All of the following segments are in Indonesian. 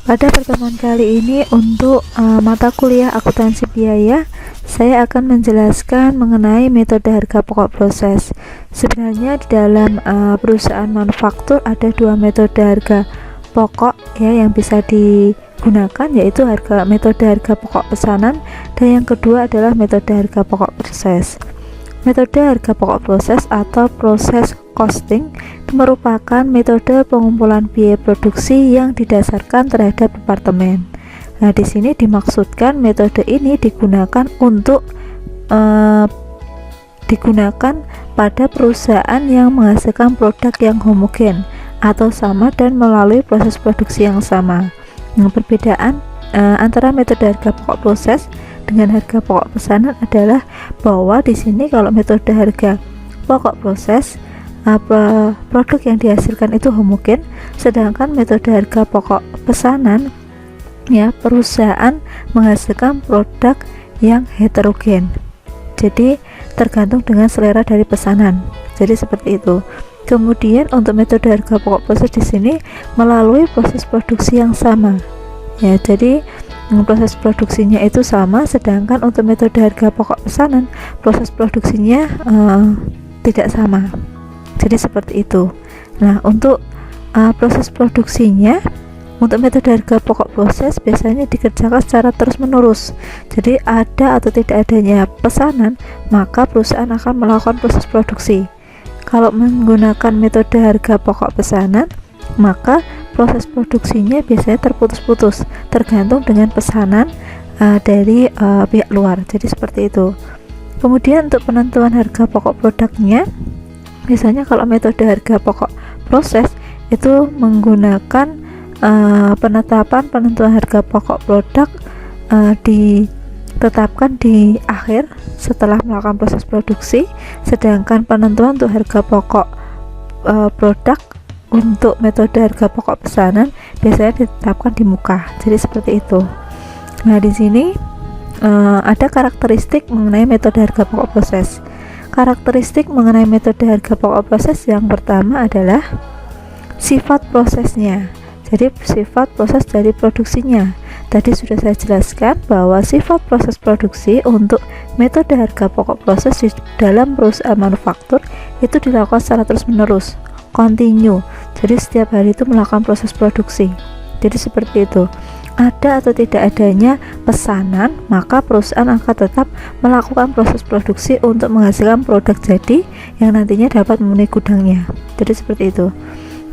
Pada pertemuan kali ini untuk mata kuliah akuntansi biaya, saya akan menjelaskan mengenai metode harga pokok proses. Sebenarnya di dalam perusahaan manufaktur ada dua metode harga pokok ya yang bisa digunakan, yaitu metode harga pokok pesanan dan yang kedua adalah metode harga pokok proses. Metode harga pokok proses atau proses costing merupakan metode pengumpulan biaya produksi yang didasarkan terhadap departemen. Nah, di sini dimaksudkan metode ini digunakan pada perusahaan yang menghasilkan produk yang homogen atau sama dan melalui proses produksi yang sama. Nah, perbedaan antara metode harga pokok proses dengan harga pokok pesanan adalah bahwa di sini kalau metode harga pokok proses produk yang dihasilkan itu homogen, sedangkan metode harga pokok pesanan ya perusahaan menghasilkan produk yang heterogen. Jadi tergantung dengan selera dari pesanan. Jadi seperti itu. Kemudian untuk metode harga pokok proses di sini melalui proses produksi yang sama. Ya, jadi proses produksinya itu sama, sedangkan untuk metode harga pokok pesanan proses produksinya tidak sama. Jadi seperti itu. Nah, untuk proses produksinya untuk metode harga pokok proses biasanya dikerjakan secara terus-menerus. Jadi ada atau tidak adanya pesanan, maka perusahaan akan melakukan proses produksi. Kalau menggunakan metode harga pokok pesanan, maka proses produksinya biasanya terputus-putus, tergantung dengan pesanan dari pihak luar. Jadi seperti itu. Kemudian untuk penentuan harga pokok produknya, biasanya kalau metode harga pokok proses itu menggunakan penentuan harga pokok produk ditetapkan di akhir setelah melakukan proses produksi, sedangkan penentuan untuk harga pokok produk untuk metode harga pokok pesanan biasanya ditetapkan di muka. Jadi seperti itu. Nah, di sini ada karakteristik mengenai metode harga pokok proses. Karakteristik mengenai metode harga pokok proses yang pertama adalah sifat prosesnya. Jadi sifat proses dari produksinya. Tadi sudah saya jelaskan bahwa sifat proses produksi untuk metode harga pokok proses di dalam perusahaan manufaktur itu dilakukan secara terus-menerus, continue. Jadi setiap hari itu melakukan proses produksi. Jadi seperti itu. Ada atau tidak adanya pesanan, maka perusahaan akan tetap melakukan proses produksi untuk menghasilkan produk jadi yang nantinya dapat memenuhi gudangnya. Jadi seperti itu.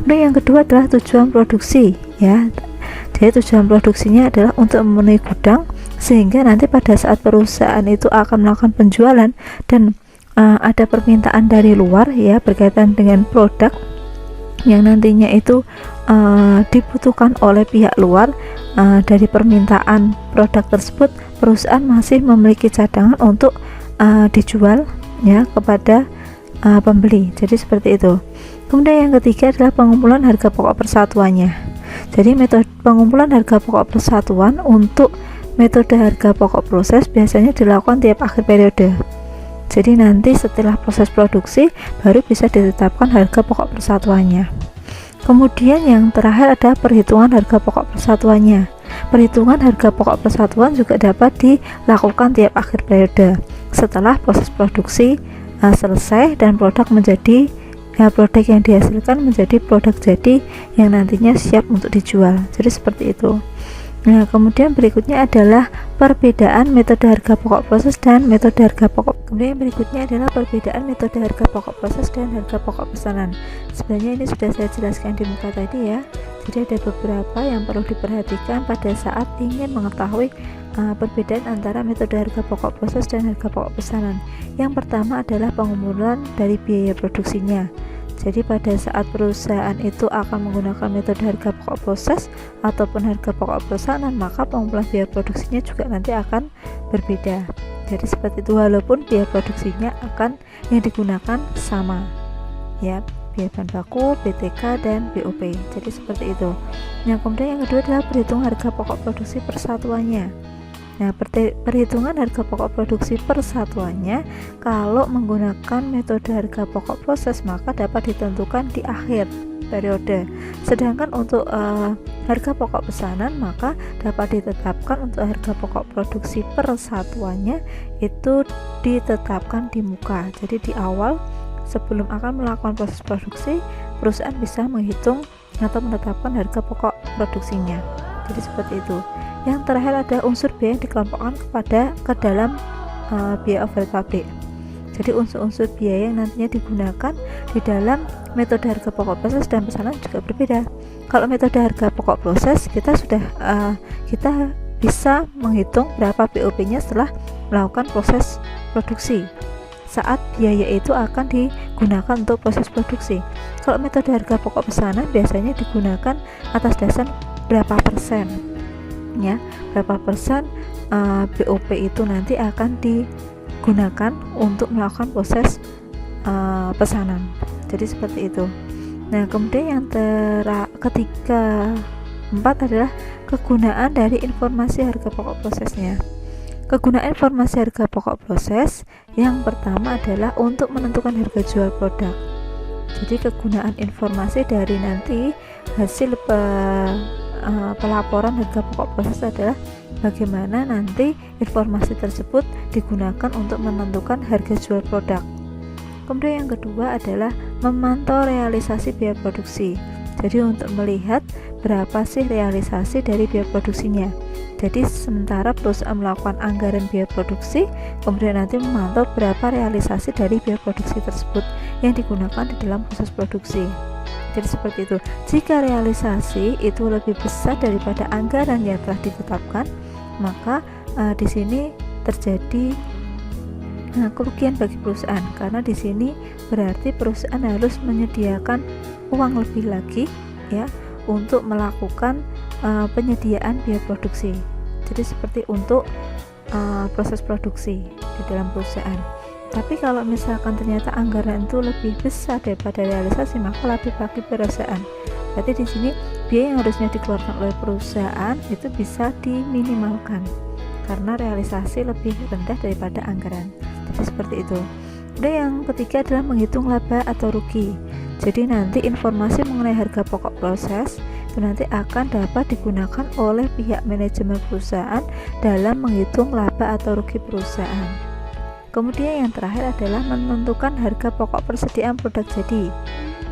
Kemudian yang kedua adalah tujuan produksi ya. Jadi tujuan produksinya adalah untuk memenuhi gudang sehingga nanti pada saat perusahaan itu akan melakukan penjualan dan ada permintaan dari luar ya berkaitan dengan produk yang nantinya itu dibutuhkan oleh pihak luar, dari permintaan produk tersebut perusahaan masih memiliki cadangan untuk dijual ya kepada pembeli. Jadi seperti itu. Kemudian yang ketiga adalah pengumpulan harga pokok persatuannya. Jadi metode pengumpulan harga pokok persatuan untuk metode harga pokok proses biasanya dilakukan tiap akhir periode. Jadi nanti setelah proses produksi baru bisa ditetapkan harga pokok persatuannya. Kemudian yang terakhir adalah perhitungan harga pokok persatuannya. Perhitungan harga pokok persatuan juga dapat dilakukan tiap akhir periode setelah proses produksi selesai dan produk yang dihasilkan menjadi produk jadi yang nantinya siap untuk dijual. Jadi seperti itu. Nah, kemudian berikutnya adalah perbedaan metode harga pokok proses dan metode harga pokok. Kemudian berikutnya adalah perbedaan metode harga pokok proses dan harga pokok pesanan. Sebenarnya ini sudah saya jelaskan di muka tadi ya. Jadi ada beberapa yang perlu diperhatikan pada saat ingin mengetahui perbedaan antara metode harga pokok proses dan harga pokok pesanan. Yang pertama adalah pengumpulan dari biaya produksinya. Jadi pada saat perusahaan itu akan menggunakan metode harga pokok proses ataupun harga pokok pesanan, maka pengumpulan biaya produksinya juga nanti akan berbeda. Jadi seperti itu, walaupun biaya produksinya akan yang digunakan sama ya, biaya bahan baku, BTK dan BOP. Jadi seperti itu. Yang kemudian yang kedua adalah perhitungan harga pokok produksi persatuannya. Nah, perhitungan harga pokok produksi per satuannya kalau menggunakan metode harga pokok proses maka dapat ditentukan di akhir periode. Sedangkan untuk harga pokok pesanan maka dapat ditetapkan untuk harga pokok produksi per satuannya itu ditetapkan di muka. Jadi di awal sebelum akan melakukan proses produksi, perusahaan bisa menghitung atau menetapkan harga pokok produksinya. Jadi seperti itu. Yang terakhir ada unsur biaya yang dikelompokkan ke dalam biaya overhead pabrik. Jadi unsur-unsur biaya yang nantinya digunakan di dalam metode harga pokok proses dan pesanan juga berbeda. Kalau metode harga pokok proses kita bisa menghitung berapa BOP-nya setelah melakukan proses produksi saat biaya itu akan digunakan untuk proses produksi. Kalau metode harga pokok pesanan biasanya digunakan atas dasar berapa persen, ya, berapa persen BOP itu nanti akan digunakan untuk melakukan proses pesanan. Jadi seperti itu. Nah, kemudian yang ketiga empat adalah kegunaan dari informasi harga pokok prosesnya. Kegunaan informasi harga pokok proses yang pertama adalah untuk menentukan harga jual produk. Jadi kegunaan informasi dari nanti hasil pelaporan harga pokok proses adalah bagaimana nanti informasi tersebut digunakan untuk menentukan harga jual produk. Kemudian yang kedua adalah memantau realisasi biaya produksi. Jadi untuk melihat berapa sih realisasi dari biaya produksinya. Jadi sementara perusahaan melakukan anggaran biaya produksi, kemudian nanti memantau berapa realisasi dari biaya produksi tersebut yang digunakan di dalam proses produksi. Jadi seperti itu. Jika realisasi itu lebih besar daripada anggaran yang telah ditetapkan, maka di sini terjadi kerugian bagi perusahaan, karena di sini berarti perusahaan harus menyediakan uang lebih lagi, ya, untuk melakukan penyediaan biaya produksi. Jadi seperti untuk proses produksi di dalam perusahaan. Tapi kalau misalkan ternyata anggaran itu lebih besar daripada realisasi, maka lebih bagi perusahaan. Berarti di sini biaya yang harusnya dikeluarkan oleh perusahaan itu bisa diminimalkan karena realisasi lebih rendah daripada anggaran. Jadi seperti itu. Dan yang ketiga adalah menghitung laba atau rugi. Jadi nanti informasi mengenai harga pokok proses itu nanti akan dapat digunakan oleh pihak manajemen perusahaan dalam menghitung laba atau rugi perusahaan. Kemudian yang terakhir adalah menentukan harga pokok persediaan produk jadi.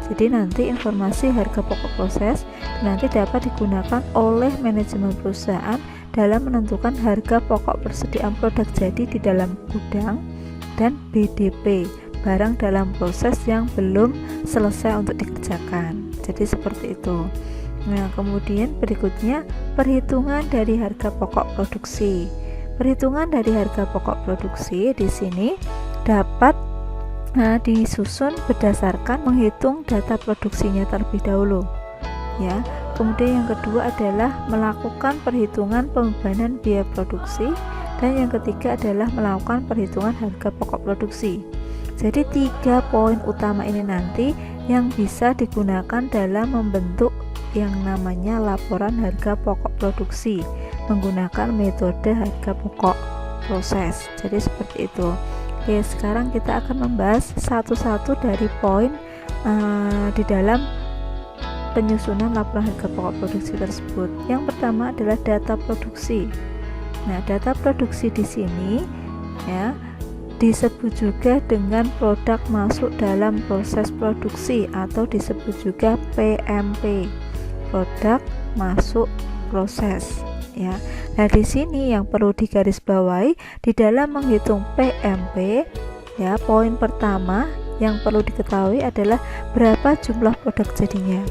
Jadi nanti informasi harga pokok proses nanti dapat digunakan oleh manajemen perusahaan dalam menentukan harga pokok persediaan produk jadi di dalam gudang dan BDP, barang dalam proses yang belum selesai untuk dikerjakan. Jadi seperti itu. Nah, kemudian berikutnya perhitungan dari harga pokok produksi. Perhitungan dari harga pokok produksi di sini dapat disusun berdasarkan menghitung data produksinya terlebih dahulu, ya. Kemudian yang kedua adalah melakukan perhitungan pembebanan biaya produksi, dan yang ketiga adalah melakukan perhitungan harga pokok produksi. Jadi 3 poin utama ini nanti yang bisa digunakan dalam membentuk yang namanya laporan harga pokok produksi menggunakan metode harga pokok proses. Jadi seperti itu. Oke, sekarang kita akan membahas satu-satu dari poin di dalam penyusunan laporan harga pokok produksi tersebut. Yang pertama adalah data produksi. Nah, data produksi di sini, ya, disebut juga dengan produk masuk dalam proses produksi atau disebut juga PMP, produk masuk proses, ya. Nah, di sini yang perlu digarisbawahi di dalam menghitung PMP, ya, poin pertama yang perlu diketahui adalah berapa jumlah produk jadinya.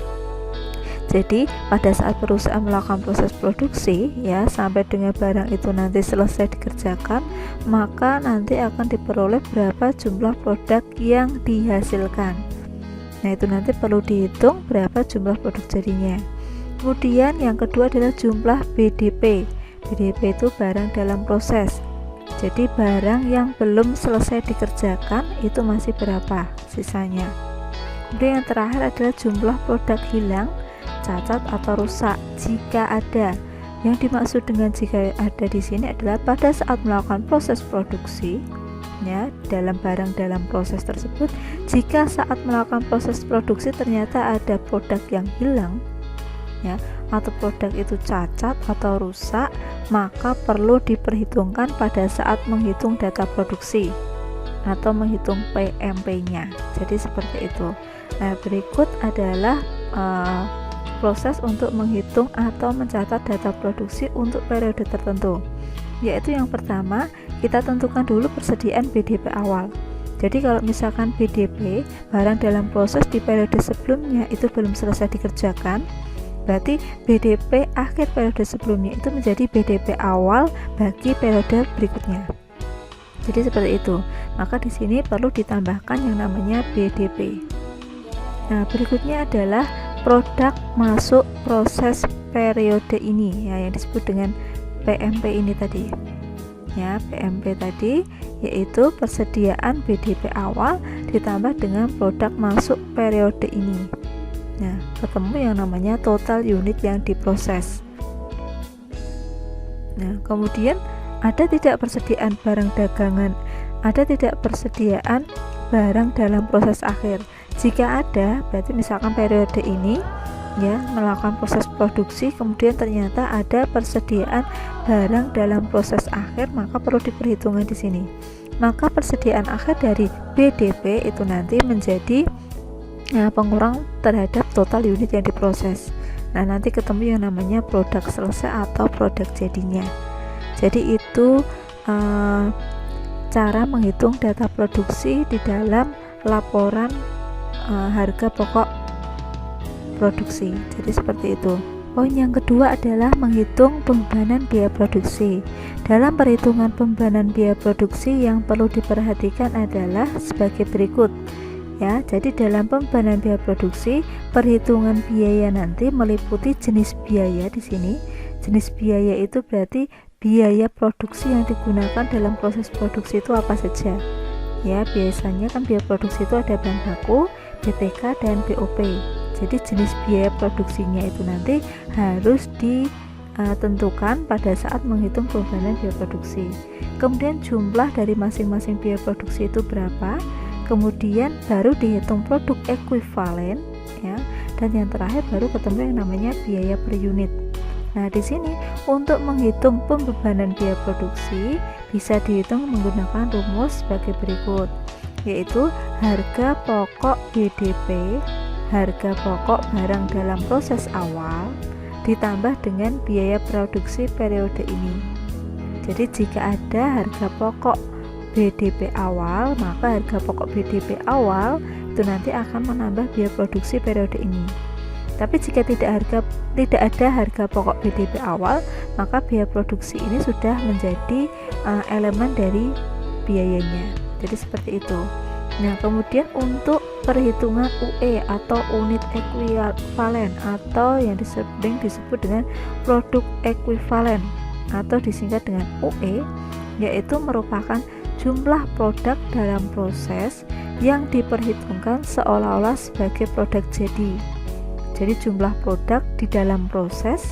Jadi pada saat perusahaan melakukan proses produksi, ya, sampai dengan barang itu nanti selesai dikerjakan, maka nanti akan diperoleh berapa jumlah produk yang dihasilkan. Nah, itu nanti perlu dihitung berapa jumlah produk jadinya. Kemudian yang kedua adalah jumlah BDP. BDP itu barang dalam proses. Jadi barang yang belum selesai dikerjakan itu masih berapa sisanya. Kemudian yang terakhir adalah jumlah produk hilang, cacat atau rusak jika ada. Yang dimaksud dengan jika ada di sini adalah pada saat melakukan proses produksi, ya, dalam barang dalam proses tersebut, jika saat melakukan proses produksi ternyata ada produk yang hilang, ya, atau produk itu cacat atau rusak, maka perlu diperhitungkan pada saat menghitung data produksi atau menghitung PMP-nya. Jadi seperti itu. Nah, berikut adalah proses untuk menghitung atau mencatat data produksi untuk periode tertentu. Yaitu yang pertama, kita tentukan dulu persediaan BDP awal. Jadi kalau misalkan BDP barang dalam proses di periode sebelumnya itu belum selesai dikerjakan, berarti BDP akhir periode sebelumnya itu menjadi BDP awal bagi periode berikutnya. Jadi seperti itu. Maka di sini perlu ditambahkan yang namanya BDP. Nah, berikutnya adalah produk masuk proses periode ini, ya, yang disebut dengan PMP ini tadi. Ya, PMP tadi yaitu persediaan BDP awal ditambah dengan produk masuk periode ini. Nah, ketemu yang namanya total unit yang diproses. Nah, kemudian ada tidak persediaan barang dagangan, ada tidak persediaan barang dalam proses akhir. Jika ada, berarti misalkan periode ini, ya, melakukan proses produksi, kemudian ternyata ada persediaan barang dalam proses akhir, maka perlu diperhitungkan di sini. Maka persediaan akhir dari BDP itu nanti menjadi pengurang terhadap total unit yang diproses. Nah, nanti ketemu yang namanya produk selesai atau produk jadinya. Jadi itu cara menghitung data produksi di dalam laporan harga pokok produksi. Jadi seperti itu. Poin yang kedua adalah menghitung pembebanan biaya produksi. Dalam perhitungan pembebanan biaya produksi yang perlu diperhatikan adalah sebagai berikut. Ya, jadi dalam pembebanan biaya produksi, perhitungan biaya nanti meliputi jenis biaya di sini. Jenis biaya itu berarti biaya produksi yang digunakan dalam proses produksi itu apa saja. Ya, biasanya kan biaya produksi itu ada bahan baku, BTK dan BOP. Jadi jenis biaya produksinya itu nanti harus ditentukan pada saat menghitung pembebanan biaya produksi. Kemudian jumlah dari masing-masing biaya produksi itu berapa? Kemudian baru dihitung produk ekuivalen, ya. Dan yang terakhir baru ketemu yang namanya biaya per unit. Nah, di sini untuk menghitung pembebanan biaya produksi bisa dihitung menggunakan rumus sebagai berikut, yaitu harga pokok BDP, harga pokok barang dalam proses awal ditambah dengan biaya produksi periode ini. Jadi jika ada harga pokok BDP awal, maka harga pokok BDP awal itu nanti akan menambah biaya produksi periode ini. Tapi jika tidak ada harga pokok BDP awal, maka biaya produksi ini sudah menjadi elemen dari biayanya. Jadi seperti itu. Nah, kemudian untuk perhitungan UE atau unit ekuivalen atau yang sering disebut dengan produk ekuivalen atau disingkat dengan UE, yaitu merupakan jumlah produk dalam proses yang diperhitungkan seolah-olah sebagai produk jadi. Jadi jumlah produk di dalam proses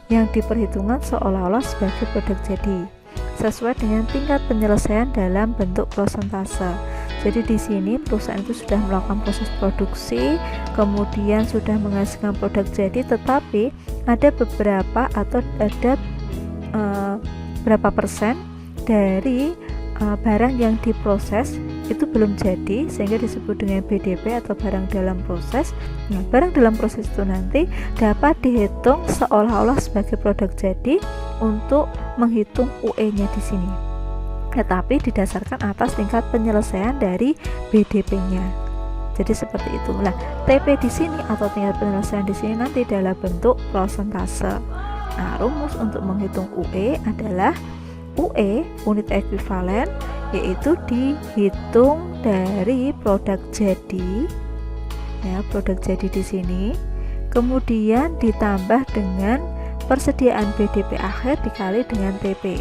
yang diperhitungkan seolah-olah sebagai produk jadi sesuai dengan tingkat penyelesaian dalam bentuk prosentase. Jadi di sini perusahaan itu sudah melakukan proses produksi, kemudian sudah menghasilkan produk jadi, tetapi ada beberapa atau ada berapa persen dari barang yang diproses itu belum jadi, sehingga disebut dengan BDP atau barang dalam proses. Nah, barang dalam proses itu nanti dapat dihitung seolah-olah sebagai produk jadi untuk menghitung UE-nya di sini, tetapi didasarkan atas tingkat penyelesaian dari BDP-nya. Jadi seperti itu. Nah, TP di sini atau tingkat penyelesaian di sini nanti dalam bentuk prosentase. Nah, rumus untuk menghitung UE adalah UE unit ekuivalen, yaitu dihitung dari produk jadi, ya, produk jadi di sini, kemudian ditambah dengan persediaan BDP akhir dikali dengan TP.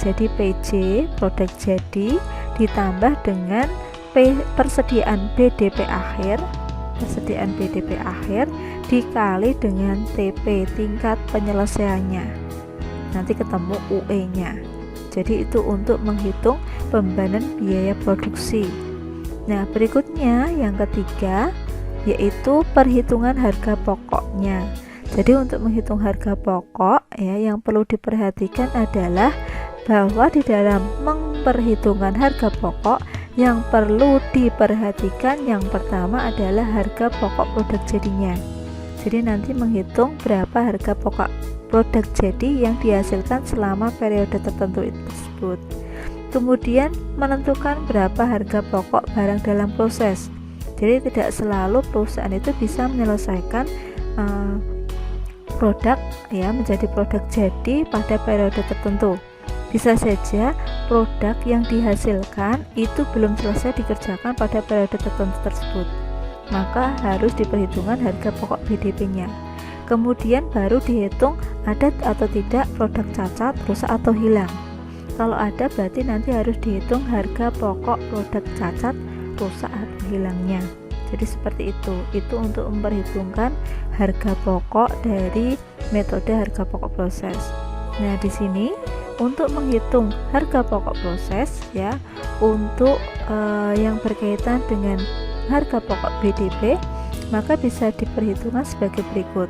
Jadi PJ produk jadi ditambah dengan persediaan BDP akhir, dikali dengan TP tingkat penyelesaiannya. nanti ketemu UE-nya. Jadi itu untuk menghitung pembebanan biaya produksi. Nah, berikutnya yang ketiga yaitu perhitungan harga pokoknya. Jadi untuk menghitung harga pokok ya, yang perlu diperhatikan adalah bahwa di dalam memperhitungkan harga pokok yang perlu diperhatikan yang pertama adalah harga pokok produk jadinya. Jadi nanti menghitung berapa harga pokok produk jadi yang dihasilkan selama periode tertentu tersebut. Kemudian menentukan berapa harga pokok barang dalam proses. Jadi tidak selalu perusahaan itu bisa menyelesaikan produk ya menjadi produk jadi pada periode tertentu. Bisa saja produk yang dihasilkan itu belum selesai dikerjakan pada periode tertentu tersebut, maka harus diperhitungkan harga pokok BDP-nya. Kemudian baru dihitung ada atau tidak produk cacat, rusak atau hilang. Kalau ada berarti nanti harus dihitung harga pokok produk cacat, rusak atau hilangnya. Jadi seperti itu untuk memperhitungkan harga pokok dari metode harga pokok proses. Nah, di sini untuk menghitung harga pokok proses ya, untuk yang berkaitan dengan harga pokok BDP, maka bisa diperhitungkan sebagai berikut.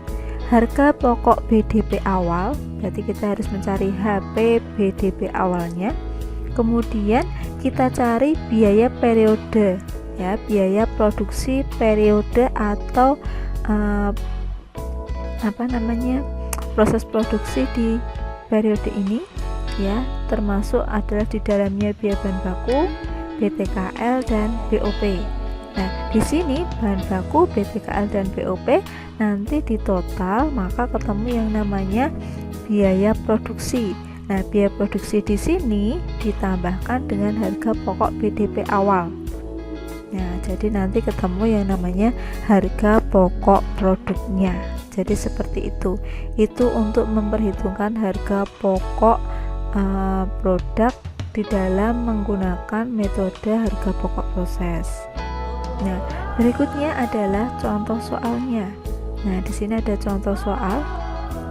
Harga pokok BDP awal, berarti kita harus mencari HP BDP awalnya. Kemudian kita cari biaya periode ya, biaya produksi periode atau proses produksi di periode ini ya, termasuk adalah di dalamnya biaya bahan baku, BTKL dan BOP. Nah, di sini bahan baku, BTKL dan BOP nanti ditotal maka ketemu yang namanya biaya produksi. Nah, biaya produksi di sini ditambahkan dengan harga pokok BDP awal. Nah, jadi nanti ketemu yang namanya harga pokok produknya. Jadi seperti itu. Itu untuk memperhitungkan harga pokok produk di dalam menggunakan metode harga pokok proses. Nah, berikutnya adalah contoh soalnya. Nah, di sini ada contoh soal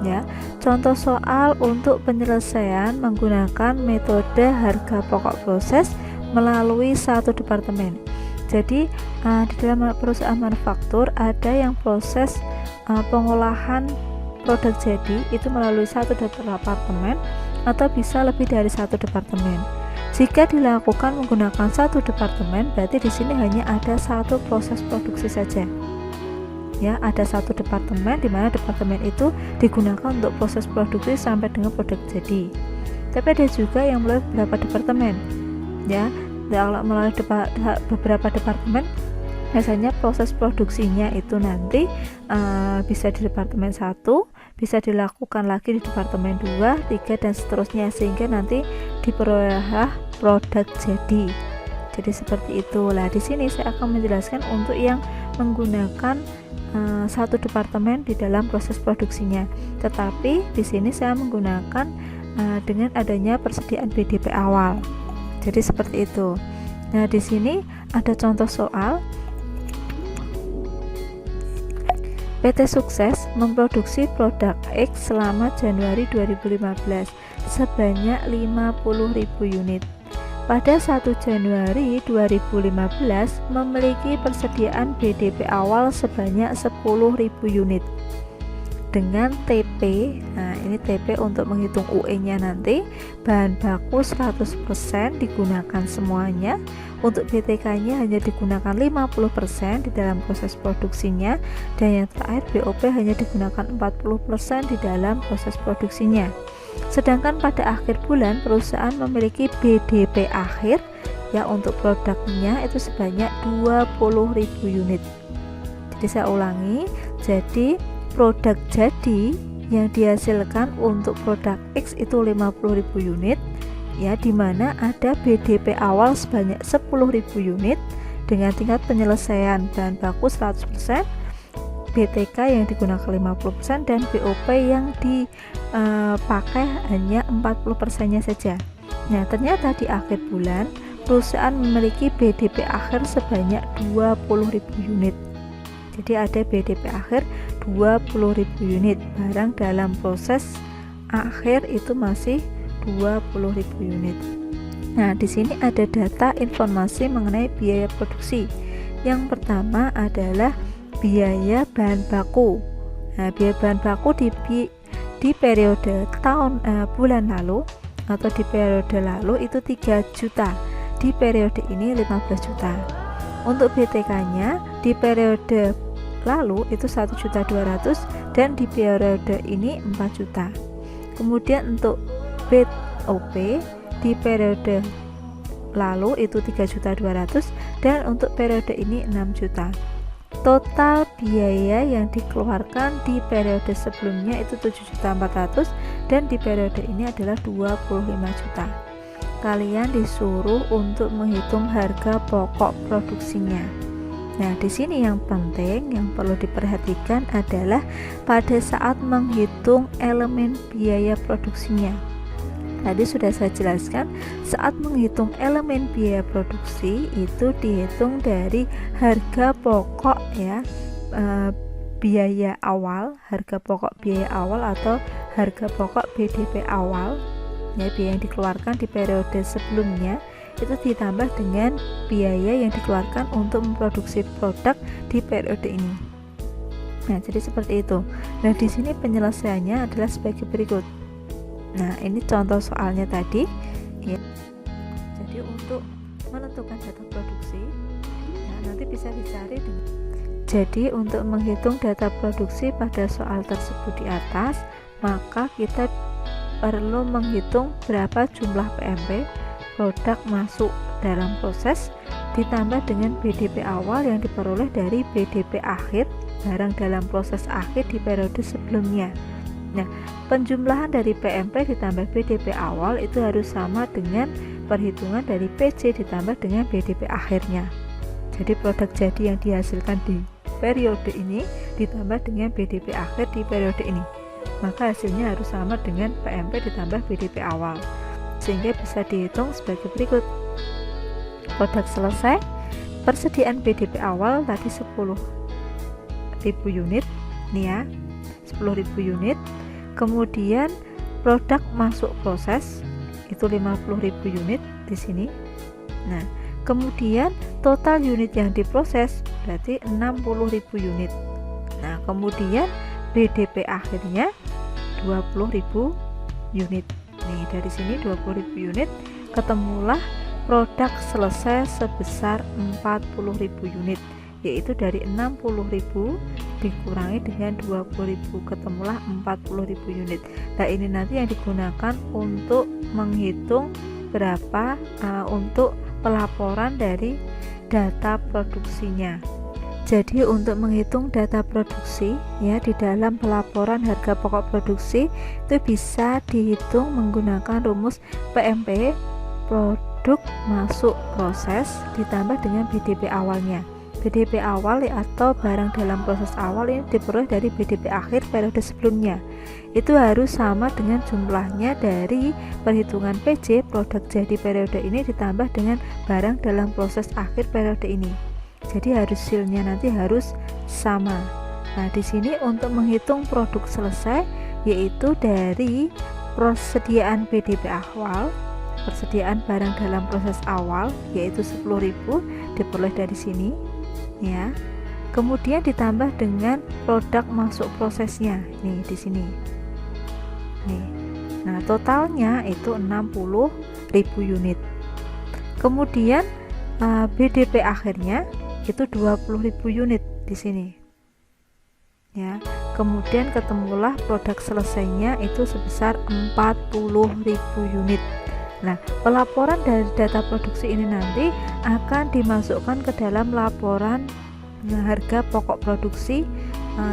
ya. Contoh soal untuk penyelesaian menggunakan metode harga pokok proses melalui satu departemen. Jadi di dalam perusahaan manufaktur ada yang proses pengolahan produk jadi itu melalui satu departemen atau bisa lebih dari satu departemen. Jika dilakukan menggunakan satu departemen, berarti di sini hanya ada satu proses produksi saja. Ya, ada satu departemen di mana departemen itu digunakan untuk proses produksi sampai dengan produk jadi. Tapi ada juga yang melalui beberapa departemen. Ya, kalau melalui beberapa departemen, biasanya proses produksinya itu nanti bisa di departemen 1, bisa dilakukan lagi di departemen 2, 3 dan seterusnya sehingga nanti diperoleh produk jadi. Jadi seperti itu. Lah, di sini saya akan menjelaskan untuk yang menggunakan satu departemen di dalam proses produksinya. Tetapi di sini saya menggunakan dengan adanya persediaan BDP awal. Jadi seperti itu. Nah, di sini ada contoh soal. PT Sukses memproduksi produk X selama Januari 2015 sebanyak 50.000 unit. Pada 1 Januari 2015 memiliki persediaan BDP awal sebanyak 10.000 unit dengan TP. Nah, ini TP untuk menghitung UE-nya nanti. Bahan baku 100% digunakan semuanya. Untuk BTK-nya hanya digunakan 50% di dalam proses produksinya, dan yang terakhir BOP hanya digunakan 40% di dalam proses produksinya. Sedangkan pada akhir bulan perusahaan memiliki BDP akhir ya untuk produknya itu sebanyak 20.000 unit. Jadi saya ulangi, jadi produk jadi yang dihasilkan untuk produk X itu 50.000 unit ya, dimana ada BDP awal sebanyak 10.000 unit dengan tingkat penyelesaian bahan baku 100%, BTK yang digunakan 50% dan BOP yang dipakai hanya 40%-nya saja. Nah, ternyata di akhir bulan perusahaan memiliki BDP akhir sebanyak 20.000 unit. Jadi ada BDP akhir 20.000 unit barang dalam proses akhir itu masih 20.000 unit. Nah, di sini ada data informasi mengenai biaya produksi. Yang pertama adalah biaya bahan baku. Nah, biaya bahan baku di periode bulan lalu atau di periode lalu itu 3 juta. Di periode ini 15 juta. Untuk BTK-nya di periode lalu itu 1.200.000 dan di periode ini 4 juta. Kemudian untuk BOP di periode lalu itu 3.200.000 dan untuk periode ini 6 juta. Total biaya yang dikeluarkan di periode sebelumnya itu 7.400.000 dan di periode ini adalah 25 juta. Kalian disuruh untuk menghitung harga pokok produksinya. Nah, di sini yang penting yang perlu diperhatikan adalah pada saat menghitung elemen biaya produksinya. Tadi sudah saya jelaskan, saat menghitung elemen biaya produksi itu dihitung dari harga pokok ya, biaya awal, harga pokok biaya awal atau harga pokok BDP awal ya, biaya yang dikeluarkan di periode sebelumnya itu ditambah dengan biaya yang dikeluarkan untuk memproduksi produk di periode ini. Nah, jadi seperti itu. Nah, di sini penyelesaiannya adalah sebagai berikut. Nah, ini contoh soalnya tadi ya. Jadi untuk menentukan data produksi ya, nanti bisa dicari dengan. Jadi untuk menghitung data produksi pada soal tersebut di atas, maka kita perlu menghitung berapa jumlah PMP produk masuk dalam proses ditambah dengan BDP awal yang diperoleh dari BDP akhir barang dalam proses akhir di periode sebelumnya. Nah, penjumlahan dari PMP ditambah BDP awal itu harus sama dengan perhitungan dari PC ditambah dengan BDP akhirnya. Jadi produk jadi yang dihasilkan di periode ini ditambah dengan BDP akhir di periode ini, maka hasilnya harus sama dengan PMP ditambah BDP awal, sehingga bisa dihitung sebagai berikut. Produk selesai, persediaan BDP awal tadi 10.000 unit nih ya, 10.000 unit. Kemudian produk masuk proses itu 50.000 unit di sini. Nah, kemudian total unit yang diproses berarti 60.000 unit. Nah, kemudian BDP akhirnya 20.000 unit. Nih, dari sini 20.000 unit, ketemulah produk selesai sebesar 40.000 unit, yaitu dari 60.000 dikurangi dengan 20.000, ketemulah 40.000 unit. Nah, ini nanti yang digunakan untuk menghitung berapa untuk pelaporan dari data produksinya. Jadi untuk menghitung data produksi ya di dalam pelaporan harga pokok produksi itu bisa dihitung menggunakan rumus PMP produk masuk proses ditambah dengan BDP awalnya. BDP awal atau barang dalam proses awal ini diperoleh dari BDP akhir periode sebelumnya. Itu harus sama dengan jumlahnya dari perhitungan PC produk jadi periode ini ditambah dengan barang dalam proses akhir periode ini. Jadi hasilnya nanti harus sama. Nah, di sini untuk menghitung produk selesai yaitu dari persediaan BDP awal, persediaan barang dalam proses awal yaitu 10.000 diperoleh dari sini ya. Kemudian ditambah dengan produk masuk prosesnya nih di sini. Nih. Nah, totalnya itu 60.000 unit. Kemudian BDP akhirnya itu 20.000 unit di sini. Ya. Kemudian ketemulah produk selesainya itu sebesar 40.000 unit. Nah, pelaporan dari data produksi ini nanti akan dimasukkan ke dalam laporan harga pokok produksi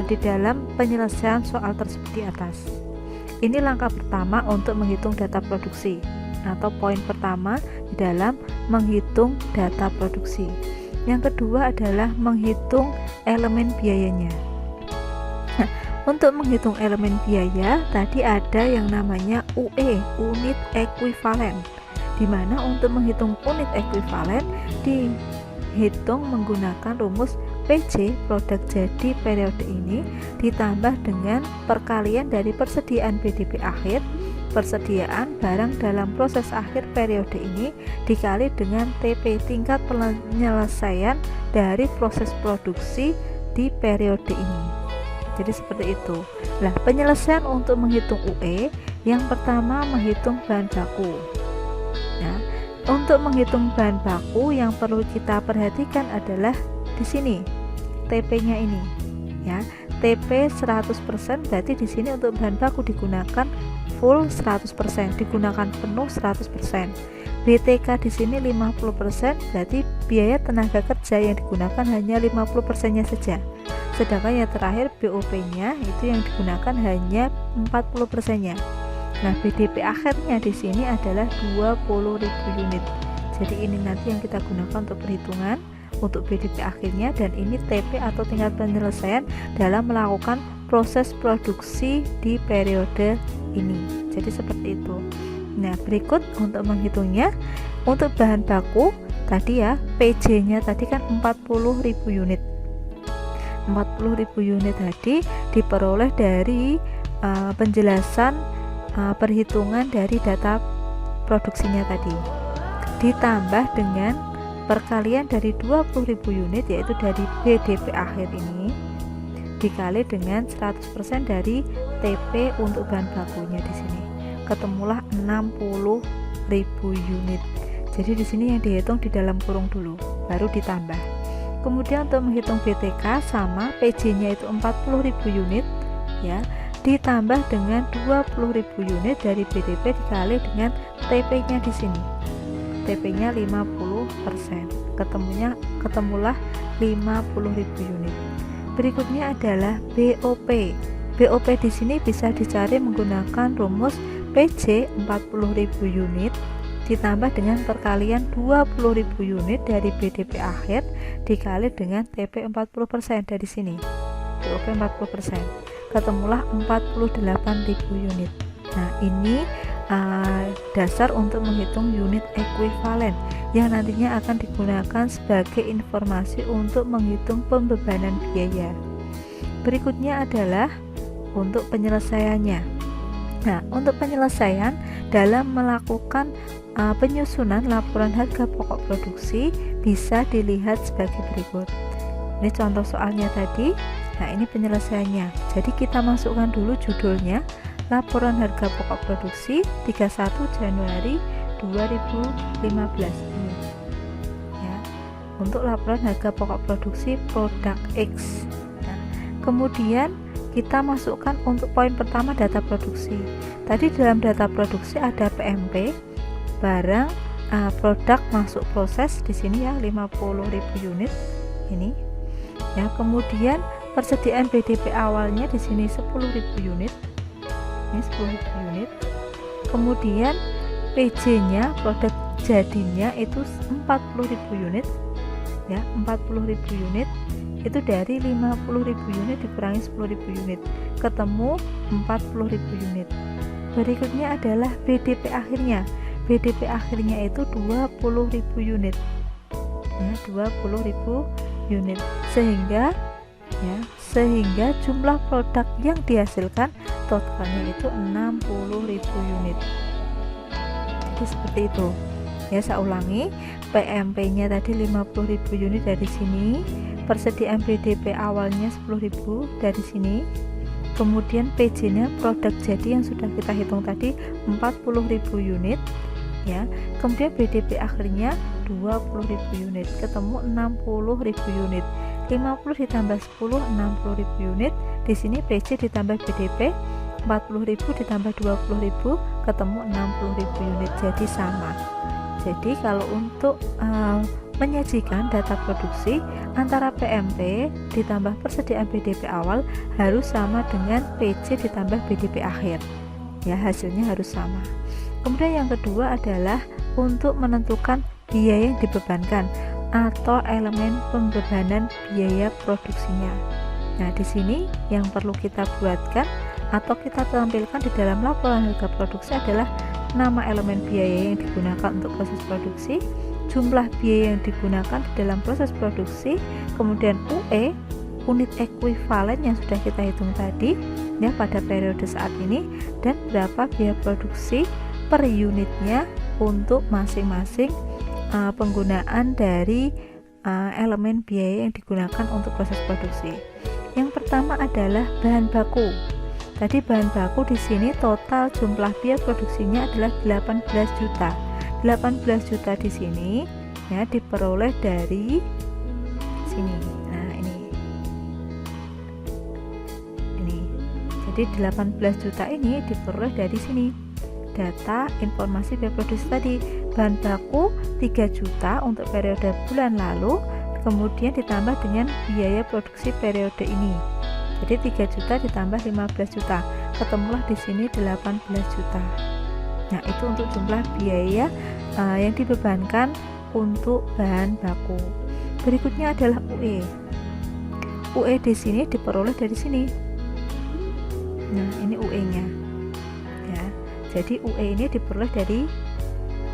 di dalam penyelesaian soal tersebut di atas. Ini langkah pertama untuk menghitung data produksi atau poin pertama di dalam menghitung data produksi. Yang kedua adalah menghitung elemen biayanya. Nah, untuk menghitung elemen biaya tadi ada yang namanya UE, unit ekuivalen, di mana untuk menghitung unit ekuivalen dihitung menggunakan rumus PJ produk jadi periode ini ditambah dengan perkalian dari persediaan BDP akhir, persediaan barang dalam proses akhir periode ini dikali dengan TP tingkat penyelesaian dari proses produksi di periode ini. Jadi seperti itu. Nah, penyelesaian untuk menghitung UE, yang pertama menghitung bahan baku. Nah, untuk menghitung bahan baku yang perlu kita perhatikan adalah di sini TP-nya ini, ya. TP 100% berarti di sini untuk bahan baku digunakan full 100%, digunakan penuh 100%. BTK di sini 50%, berarti biaya tenaga kerja yang digunakan hanya 50%-nya saja. Sedangkan yang terakhir BOP-nya itu yang digunakan hanya 40%-nya. Nah, BDP akhirnya di sini adalah 20.000 unit. Jadi ini nanti yang kita gunakan untuk perhitungan untuk BDP akhirnya, dan ini TP atau tingkat penyelesaian dalam melakukan proses produksi di periode ini. Jadi seperti itu. Nah, berikut untuk menghitungnya. Untuk bahan baku tadi ya, PJ-nya tadi kan 40.000 unit. 40.000 unit tadi diperoleh dari penjelasan perhitungan dari data produksinya tadi, ditambah dengan perkalian dari 20.000 unit, yaitu dari BDP akhir ini dikali dengan 100% dari TP untuk bahan bakunya di sini. Ketemulah 60.000 unit. Jadi di sini yang dihitung di dalam kurung dulu, baru ditambah. Kemudian untuk menghitung BTK sama PJ-nya itu 40.000 unit, ya, ditambah dengan 20.000 unit dari BDP dikali dengan TP-nya di sini. TP-nya 50%. Ketemulah 50.000 unit. Berikutnya adalah BOP. BOP di sini bisa dicari menggunakan rumus PJ 40.000 unit ditambah dengan perkalian 20.000 unit dari BDP akhir dikali dengan TP 40% dari sini. BOP 40%. Ketemulah 48.000 unit. Nah, ini dasar untuk menghitung unit ekuivalen yang nantinya akan digunakan sebagai informasi untuk menghitung pembebanan biaya. Berikutnya adalah untuk penyelesaiannya. Nah, untuk penyelesaian dalam melakukan penyusunan laporan harga pokok produksi bisa dilihat sebagai berikut. Ini contoh soalnya tadi. Nah, ini penyelesaiannya. Jadi kita masukkan dulu judulnya, laporan harga pokok produksi 31 Januari 2015 ini, ya, untuk laporan harga pokok produksi produk X. Nah, kemudian kita masukkan untuk poin pertama data produksi. Tadi dalam data produksi ada PMP, barang produk masuk proses di sini ya, 50.000 unit ini, ya. Kemudian persediaan BDP awalnya di sini 10.000 unit. Ini 10.000 unit. Kemudian PJ-nya produk jadinya itu 40.000 unit, ya, 40.000 unit itu dari 50.000 unit dikurangi 10.000 unit, ketemu 40.000 unit. Berikutnya adalah BDP akhirnya. BDP akhirnya itu 20.000 unit, ya, 20.000 unit, sehingga jumlah produk yang dihasilkan totalnya itu 60.000 unit. Jadi seperti itu, ya. Saya ulangi, PMP-nya tadi 50.000 unit dari sini, persediaan BDP awalnya 10.000 dari sini, kemudian PJ-nya produk jadi yang sudah kita hitung tadi 40.000 unit, ya. Kemudian BDP akhirnya 20.000 unit, ketemu 60.000 unit. 50 ditambah 10, 60.000 unit. Di sini PJ ditambah BDP 40.000 ditambah 20.000, ketemu 60.000 unit. Jadi sama. Jadi kalau untuk menyajikan data produksi antara PMP ditambah persediaan BDP awal harus sama dengan PJ ditambah BDP akhir, ya, hasilnya harus sama. Kemudian yang kedua adalah untuk menentukan biaya yang dibebankan atau elemen pembebanan biaya produksinya. Nah, di sini yang perlu kita buatkan atau kita tampilkan di dalam laporan harga produksi adalah nama elemen biaya yang digunakan untuk proses produksi, jumlah biaya yang digunakan di dalam proses produksi, kemudian UE, unit ekuivalen yang sudah kita hitung tadi ya pada periode saat ini, dan berapa biaya produksi per unitnya untuk masing-masing penggunaan dari elemen biaya yang digunakan untuk proses produksi. Yang pertama adalah bahan baku. Tadi bahan baku di sini total jumlah biaya produksinya adalah 18 juta. 18 juta di sini ya diperoleh dari sini. Nah, ini. Jadi 18 juta ini diperoleh dari sini. Data informasi biaya produksi tadi, bahan baku 3 juta untuk periode bulan lalu, kemudian ditambah dengan biaya produksi periode ini. Jadi 3 juta ditambah 15 juta, ketemulah di sini 18 juta. Nah, itu untuk jumlah biaya yang dibebankan untuk bahan baku. Berikutnya adalah UE. UE di sini diperoleh dari sini. Nah, ini UE-nya. Ya. Jadi UE ini diperoleh dari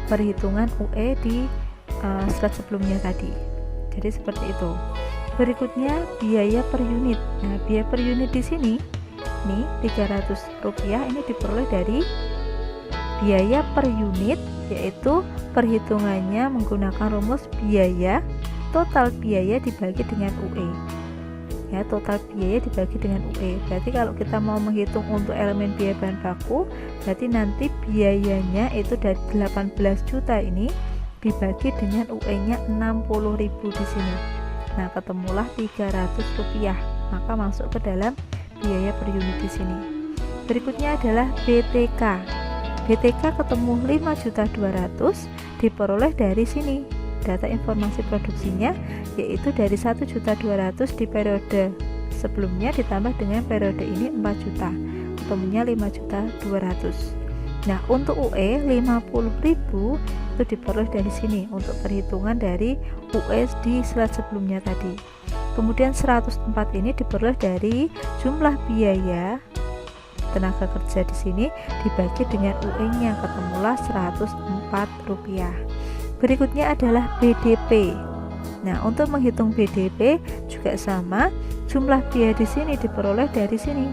perhitungan UE di slide sebelumnya tadi. Jadi seperti itu. Berikutnya biaya per unit. Nah, biaya per unit di sini nih Rp300 ini diperoleh dari biaya per unit, yaitu perhitungannya menggunakan rumus biaya total biaya dibagi dengan UE. Ya, total biaya dibagi dengan UE. Berarti kalau kita mau menghitung untuk elemen biaya bahan baku, berarti nanti biayanya itu dari 18 juta ini dibagi dengan UE-nya 60.000 di sini. Nah, ketemulah Rp300, maka masuk ke dalam biaya per unit di sini. Berikutnya adalah BTK. BTK ketemu 5.200.000 diperoleh dari sini. Data informasi produksinya yaitu dari 1.200.000 di periode sebelumnya ditambah dengan periode ini 4 juta, ketemunya 5.200.000. Nah, untuk UE 50.000 itu diperoleh dari sini untuk perhitungan dari UE di slide sebelumnya tadi. Kemudian 104 ini diperoleh dari jumlah biaya tenaga kerja di sini dibagi dengan UE-nya, ketemulah Rp104. Berikutnya adalah BDP. Nah, untuk menghitung BDP juga sama, jumlah biaya di sini diperoleh dari sini.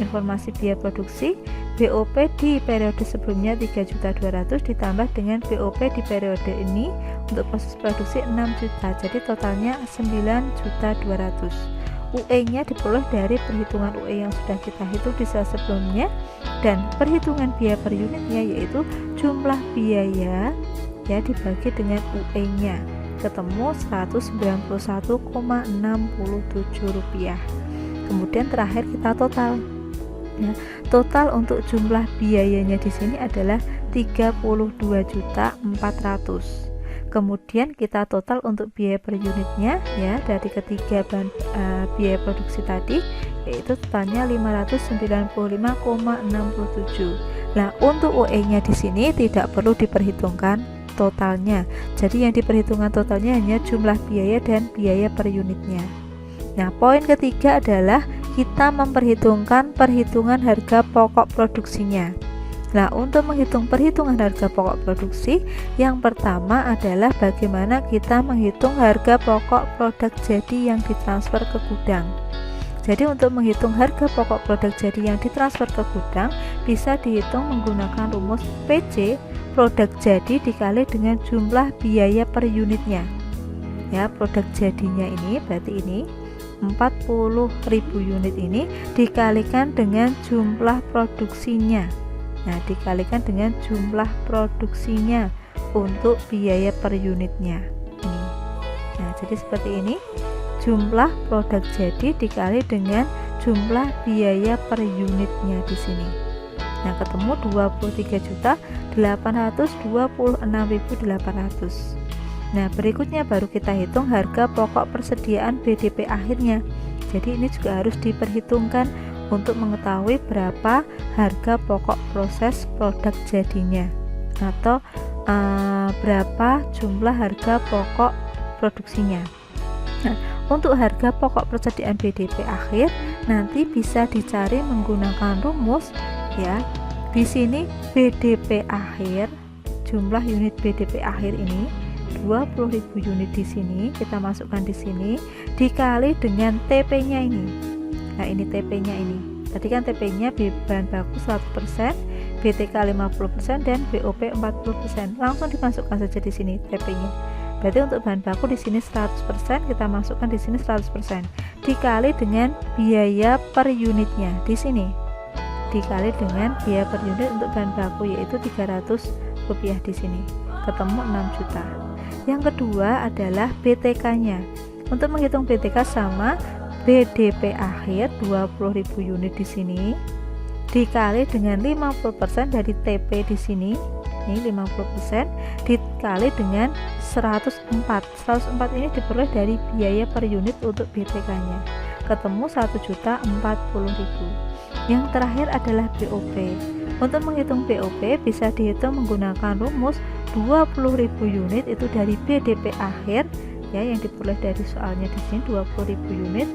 Informasi biaya produksi, BOP di periode sebelumnya 3.200.000 ditambah dengan BOP di periode ini untuk proses produksi 6 juta. Jadi totalnya 9.200.000. UE-nya diperoleh dari perhitungan UE yang sudah kita hitung di slide sebelumnya, dan perhitungan biaya per unitnya yaitu jumlah biaya ya dibagi dengan UE-nya, ketemu Rp191,67. Kemudian terakhir kita total. Ya, total untuk jumlah biayanya di sini adalah 32.400.000. Kemudian kita total untuk biaya per unitnya ya dari ketiga biaya produksi tadi, yaitu totalnya 595,67. Nah, untuk UE-nya di sini tidak perlu diperhitungkan totalnya. Jadi yang diperhitungkan totalnya hanya jumlah biaya dan biaya per unitnya. Nah, poin ketiga adalah kita memperhitungkan perhitungan harga pokok produksinya. Nah, untuk menghitung perhitungan harga pokok produksi, yang pertama adalah bagaimana kita menghitung harga pokok produk jadi yang ditransfer ke gudang. Jadi untuk menghitung harga pokok produk jadi yang ditransfer ke gudang bisa dihitung menggunakan rumus PC, produk jadi dikali dengan jumlah biaya per unitnya. Ya, produk jadinya ini berarti ini 40.000 unit ini dikalikan dengan jumlah produksinya. Nah, dikalikan dengan jumlah produksinya untuk biaya per unitnya ini. Nah, jadi seperti ini, jumlah produk jadi dikali dengan jumlah biaya per unitnya di sini. Nah, ketemu 23.826.800. Nah, berikutnya baru kita hitung harga pokok persediaan BDP akhirnya. Jadi ini juga harus diperhitungkan untuk mengetahui berapa harga pokok proses produk jadinya, atau berapa jumlah harga pokok produksinya. Nah, untuk harga pokok persediaan BDP akhir nanti bisa dicari menggunakan rumus ya. Di sini BDP akhir, jumlah unit BDP akhir ini 20.000 unit di sini, kita masukkan di sini dikali dengan TP-nya ini. Nah, ini TP-nya ini. Tadi kan TP-nya bahan baku 100%, BTK 50% dan BOP 40%. Langsung dimasukkan saja di sini TP-nya. Berarti untuk bahan baku di sini 100%, kita masukkan di sini 100%. Dikali dengan biaya per unitnya di sini. Dikali dengan biaya per unit untuk bahan baku yaitu Rp300 di sini. Ketemu 6 juta. Yang kedua adalah BTK-nya. Untuk menghitung BTK sama BDP akhir 20.000 unit di sini dikali dengan 50% dari TP di sini. Ini 50% dikali dengan 104. 104 ini diperoleh dari biaya per unit untuk BTK-nya. Ketemu 1.040.000. Yang terakhir adalah BOP. Untuk menghitung BOP bisa dihitung menggunakan rumus 20.000 unit itu dari BDP akhir ya, yang diperoleh dari soalnya di sini 20.000 unit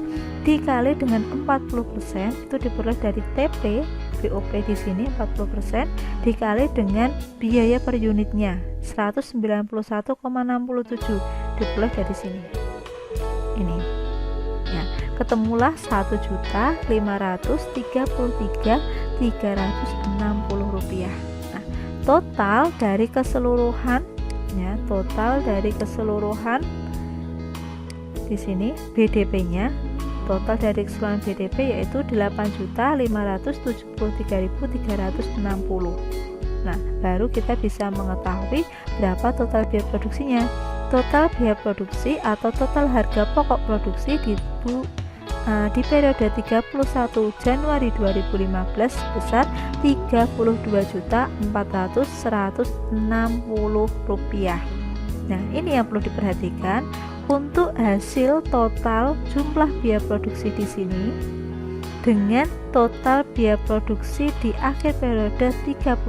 dikali dengan 40% itu diperoleh dari TP BOP di sini 40% dikali dengan biaya per unitnya 191,67 diperoleh dari sini. Ini ya, ketemulah 1.533.360 rupiah. Nah, total dari keseluruhan ya, total dari keseluruhan di sini BDP-nya, total dari keseluruhan BDP yaitu 8.573.360. Nah, baru kita bisa mengetahui berapa total biaya produksinya. Total biaya produksi atau total harga pokok produksi di periode 31 Januari 2015 sebesar Rp34.400.160. Nah, ini yang perlu diperhatikan. Untuk hasil total jumlah biaya produksi di sini dengan total biaya produksi di akhir periode 31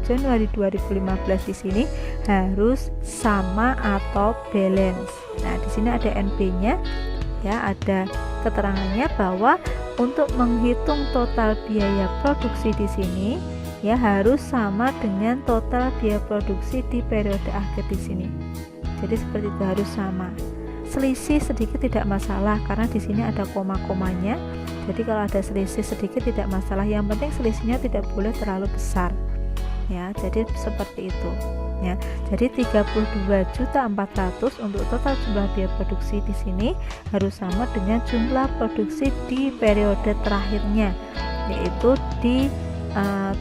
Januari 2015 di sini harus sama atau balance. Nah, di sini ada NB-nya ya, ada keterangannya bahwa untuk menghitung total biaya produksi di sini ya harus sama dengan total biaya produksi di periode akhir di sini. Jadi seperti itu, harus sama. Selisih sedikit tidak masalah karena di sini ada koma-komanya. Jadi kalau ada selisih sedikit tidak masalah, yang penting selisihnya tidak boleh terlalu besar. Ya, jadi seperti itu. Ya, jadi 32.400.000 untuk total jumlah biaya produksi di sini harus sama dengan jumlah produksi di periode terakhirnya, yaitu di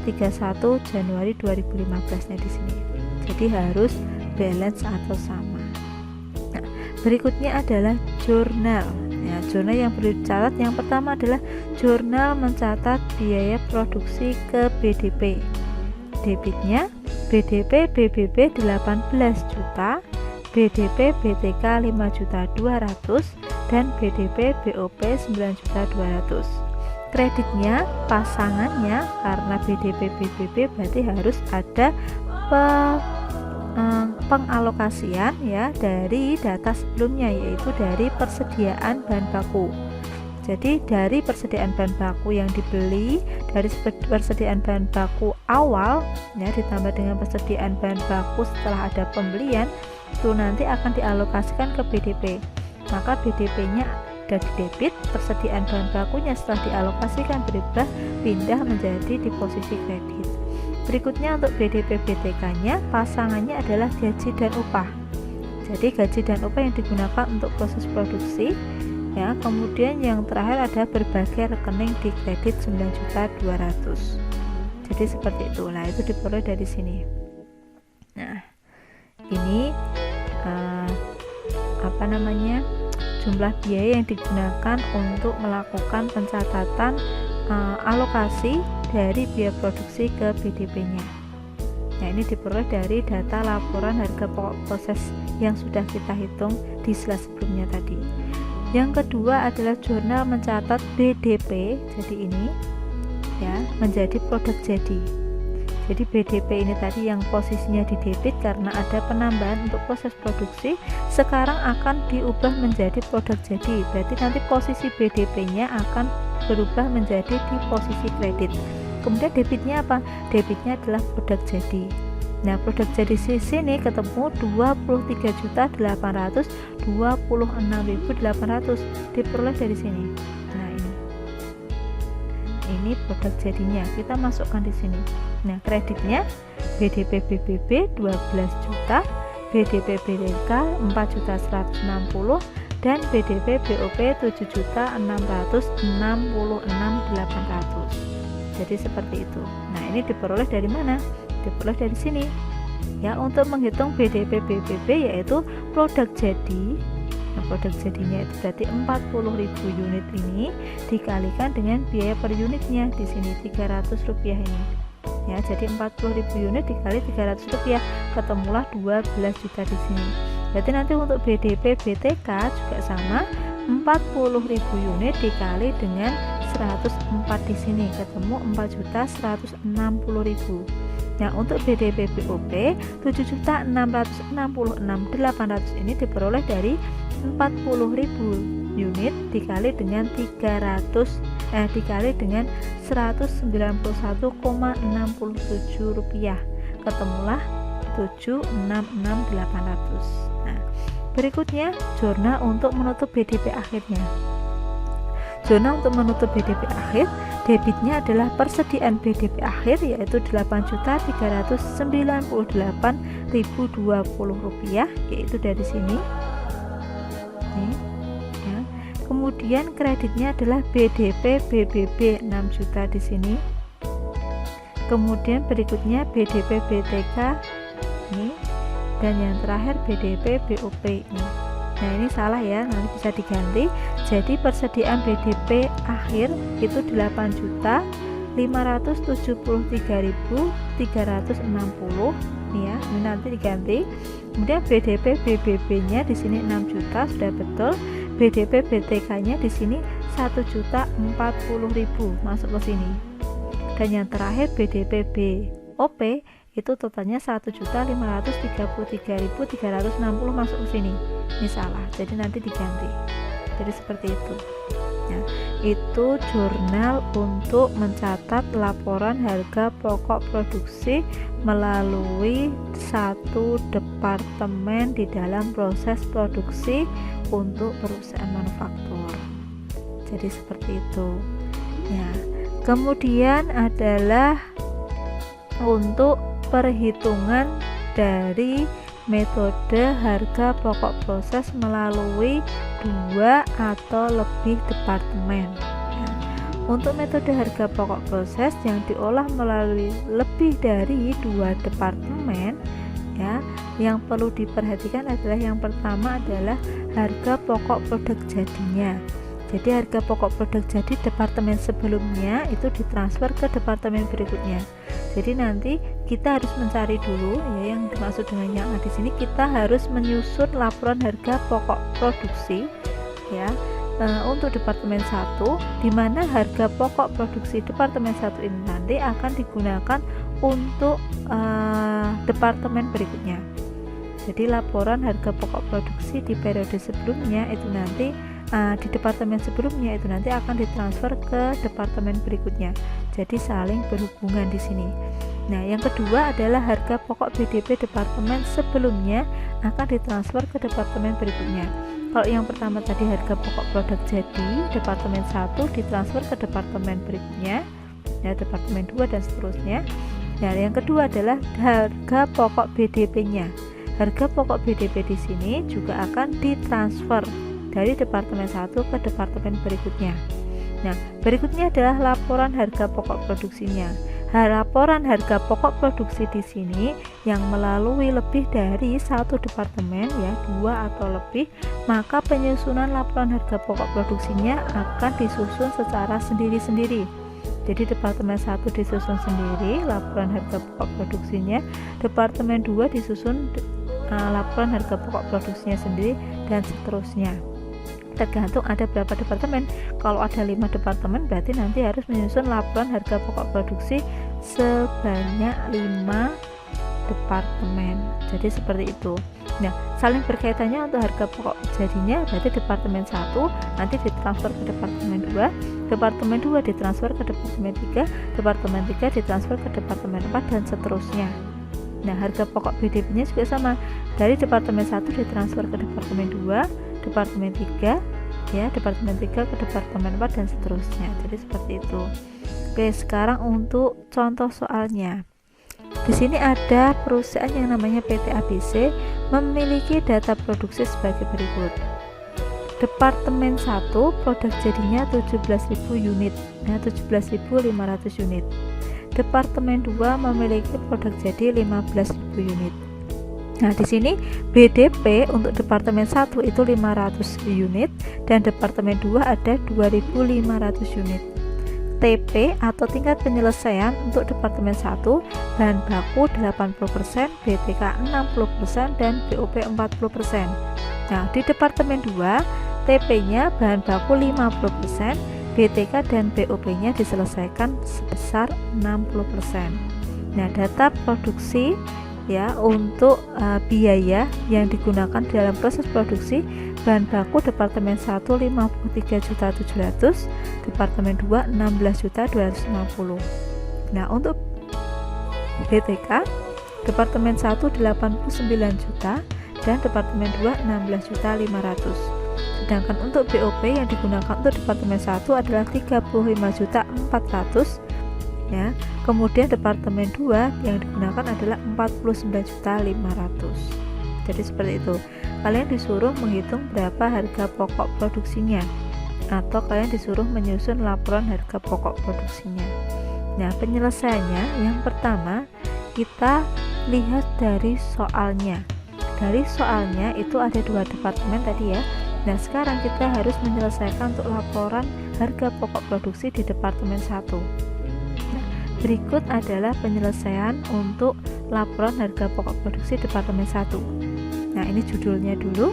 31 Januari 2015-nya di sini. Jadi harus balance atau sama. Berikutnya adalah jurnal. Ya, jurnal yang perlu dicatat yang pertama adalah jurnal mencatat biaya produksi ke BDP. Debitnya BDP BBB 18 juta, BDP BTK 5.200.000 dan BDP BOP 9.200.000. Kreditnya pasangannya karena BDP BBB berarti harus ada pengalokasian ya dari data sebelumnya, yaitu dari persediaan bahan baku. Jadi dari persediaan bahan baku yang dibeli, dari persediaan bahan baku awal ya ditambah dengan persediaan bahan baku setelah ada pembelian, itu nanti akan dialokasikan ke BDP. Maka BDP-nya sudah didebit, persediaan bahan bakunya setelah dialokasikan berubah pindah menjadi di posisi kredit. Berikutnya untuk BDP BTK-nya pasangannya adalah gaji dan upah. Jadi gaji dan upah yang digunakan untuk proses produksi ya. Kemudian yang terakhir ada berbagai rekening di kredit 9.200.000. Jadi seperti itu. Nah, itu diperoleh dari sini. Nah, ini jumlah biaya yang digunakan untuk melakukan pencatatan alokasi dari biaya produksi ke BDP-nya. Nah, ini diperoleh dari data laporan harga pokok proses yang sudah kita hitung di slide sebelumnya tadi. Yang kedua adalah jurnal mencatat BDP. Jadi ini ya menjadi produk jadi. Jadi BDP ini tadi yang posisinya di debit karena ada penambahan untuk proses produksi, sekarang akan diubah menjadi produk jadi. Berarti nanti posisi BDP-nya akan berubah menjadi di posisi kredit. Kemudian debitnya apa? Debitnya adalah produk jadi. Nah, produk jadi di sini ketemu 23.826.800 diperoleh dari sini. Nah, ini produk jadinya, kita masukkan di sini. Nah, kreditnya BDP BBB 12 juta, BDP BDK 4.160.000 dan BDP BOP 7.666.800. Jadi seperti itu. Nah, ini diperoleh dari mana? Diperoleh dari sini. Ya, untuk menghitung BDP BBB yaitu produk jadi. Nah, produk jadinya itu berarti 40.000 unit ini dikalikan dengan biaya per unitnya di sini Rp300 ini. Ya, jadi 40.000 unit dikali Rp300, ketemulah 12 juta di sini. Berarti nanti untuk BDP BTK juga sama, 40.000 unit dikali dengan 104 di sini, ketemu 4.160.000. Nah, untuk BDP BOP 7.666.800 ini diperoleh dari 40.000 unit dikali dengan 191,67 rupiah, ketemulah 766.800. Nah, berikutnya zona untuk menutup BDP akhirnya. Zona untuk menutup BDP akhir, debitnya adalah persediaan BDP akhir yaitu Rp8.398.020, yaitu dari sini. Nih, ya. Kemudian kreditnya adalah BDP BBB 6 juta di sini. Kemudian berikutnya BDP BTK ini, dan yang terakhir BDP BOP ini. Nah, ini salah ya, nanti bisa diganti. Jadi persediaan BDP akhir itu 8.573.360 ya. Ini nanti diganti. Kemudian BDP BBB nya di sini 6 juta sudah betul. BDP BTK nya di sini 1.040.000 masuk ke sini. Dan yang terakhir BDP BOP itu totalnya 1.533.360 masuk ke sini. Ini salah, jadi nanti diganti. Jadi seperti itu. Nah, itu jurnal untuk mencatat laporan harga pokok produksi melalui satu departemen di dalam proses produksi untuk perusahaan manufaktur. Jadi seperti itu. Ya. Kemudian adalah untuk perhitungan dari metode harga pokok proses melalui 2 atau lebih departemen. Untuk metode harga pokok proses yang diolah melalui lebih dari 2 departemen, ya, yang perlu diperhatikan adalah yang pertama adalah harga pokok produk jadinya. Jadi harga pokok produk jadi departemen sebelumnya itu ditransfer ke departemen berikutnya. Jadi nanti kita harus mencari dulu ya, yang dimaksud dengan yang di sini kita harus menyusun laporan harga pokok produksi ya untuk departemen 1, di mana harga pokok produksi departemen 1 ini nanti akan digunakan untuk departemen berikutnya. Jadi laporan harga pokok produksi di periode sebelumnya itu nanti di departemen sebelumnya itu nanti akan ditransfer ke departemen berikutnya. Jadi saling berhubungan di sini. Nah, yang kedua adalah harga pokok BDP departemen sebelumnya akan ditransfer ke departemen berikutnya. Kalau yang pertama tadi harga pokok produk jadi departemen 1 ditransfer ke departemen berikutnya, ya departemen 2 dan seterusnya. Nah, yang kedua adalah harga pokok BDP-nya. Harga pokok BDP di sini juga akan ditransfer dari departemen 1 ke departemen berikutnya. Nah, berikutnya adalah laporan harga pokok produksinya. Laporan harga pokok produksi di sini yang melalui lebih dari 1 departemen ya, 2 atau lebih, maka penyusunan laporan harga pokok produksinya akan disusun secara sendiri-sendiri. Jadi departemen 1 disusun sendiri laporan harga pokok produksinya, departemen 2 disusun laporan harga pokok produksinya sendiri, dan seterusnya. Tergantung ada berapa departemen. Kalau ada 5 departemen berarti nanti harus menyusun laporan harga pokok produksi sebanyak 5 departemen. Jadi seperti itu. Nah, saling berkaitannya untuk harga pokok jadinya berarti departemen 1 nanti ditransfer ke departemen 2, departemen 2 ditransfer ke departemen 3, departemen 3 ditransfer ke departemen 4, dan seterusnya. Nah, harga pokok BDP-nya juga sama, dari departemen 1 ditransfer ke departemen 2, departemen 3, ya, departemen 3 ke departemen 4 dan seterusnya. Jadi seperti itu. Oke, sekarang untuk contoh soalnya. Di sini ada perusahaan yang namanya PT ABC memiliki data produksi sebagai berikut. Departemen 1 produk jadinya 17.000 unit, nah 17.500 unit. Departemen 2 memiliki produk jadi 15.000 unit. Nah, di sini BDP untuk departemen 1 itu 500 unit dan departemen 2 ada 2.500 unit. TP atau tingkat penyelesaian untuk departemen 1 bahan baku 80%, BTK 60% dan BOP 40%. Nah, di departemen 2 TP-nya bahan baku 50%, BTK dan BOP-nya diselesaikan sebesar 60%. Nah, data produksi ya untuk biaya yang digunakan dalam proses produksi bahan baku departemen 1 53.700.000, departemen 2 16.250.000. Nah, untuk BTK departemen 1 89 juta dan departemen 2 16.500.000. Sedangkan untuk BOP yang digunakan untuk departemen 1 adalah 35.400.000 ya. Kemudian departemen 2 yang digunakan adalah 49.500.000. Jadi seperti itu. Kalian disuruh menghitung berapa harga pokok produksinya atau kalian disuruh menyusun laporan harga pokok produksinya. Nah, penyelesaiannya yang pertama kita lihat dari soalnya. Dari soalnya itu ada 2 departemen tadi ya. Nah, sekarang kita harus menyelesaikan untuk laporan harga pokok produksi di departemen 1. Nah, berikut adalah penyelesaian untuk laporan harga pokok produksi departemen 1. Nah, ini judulnya dulu.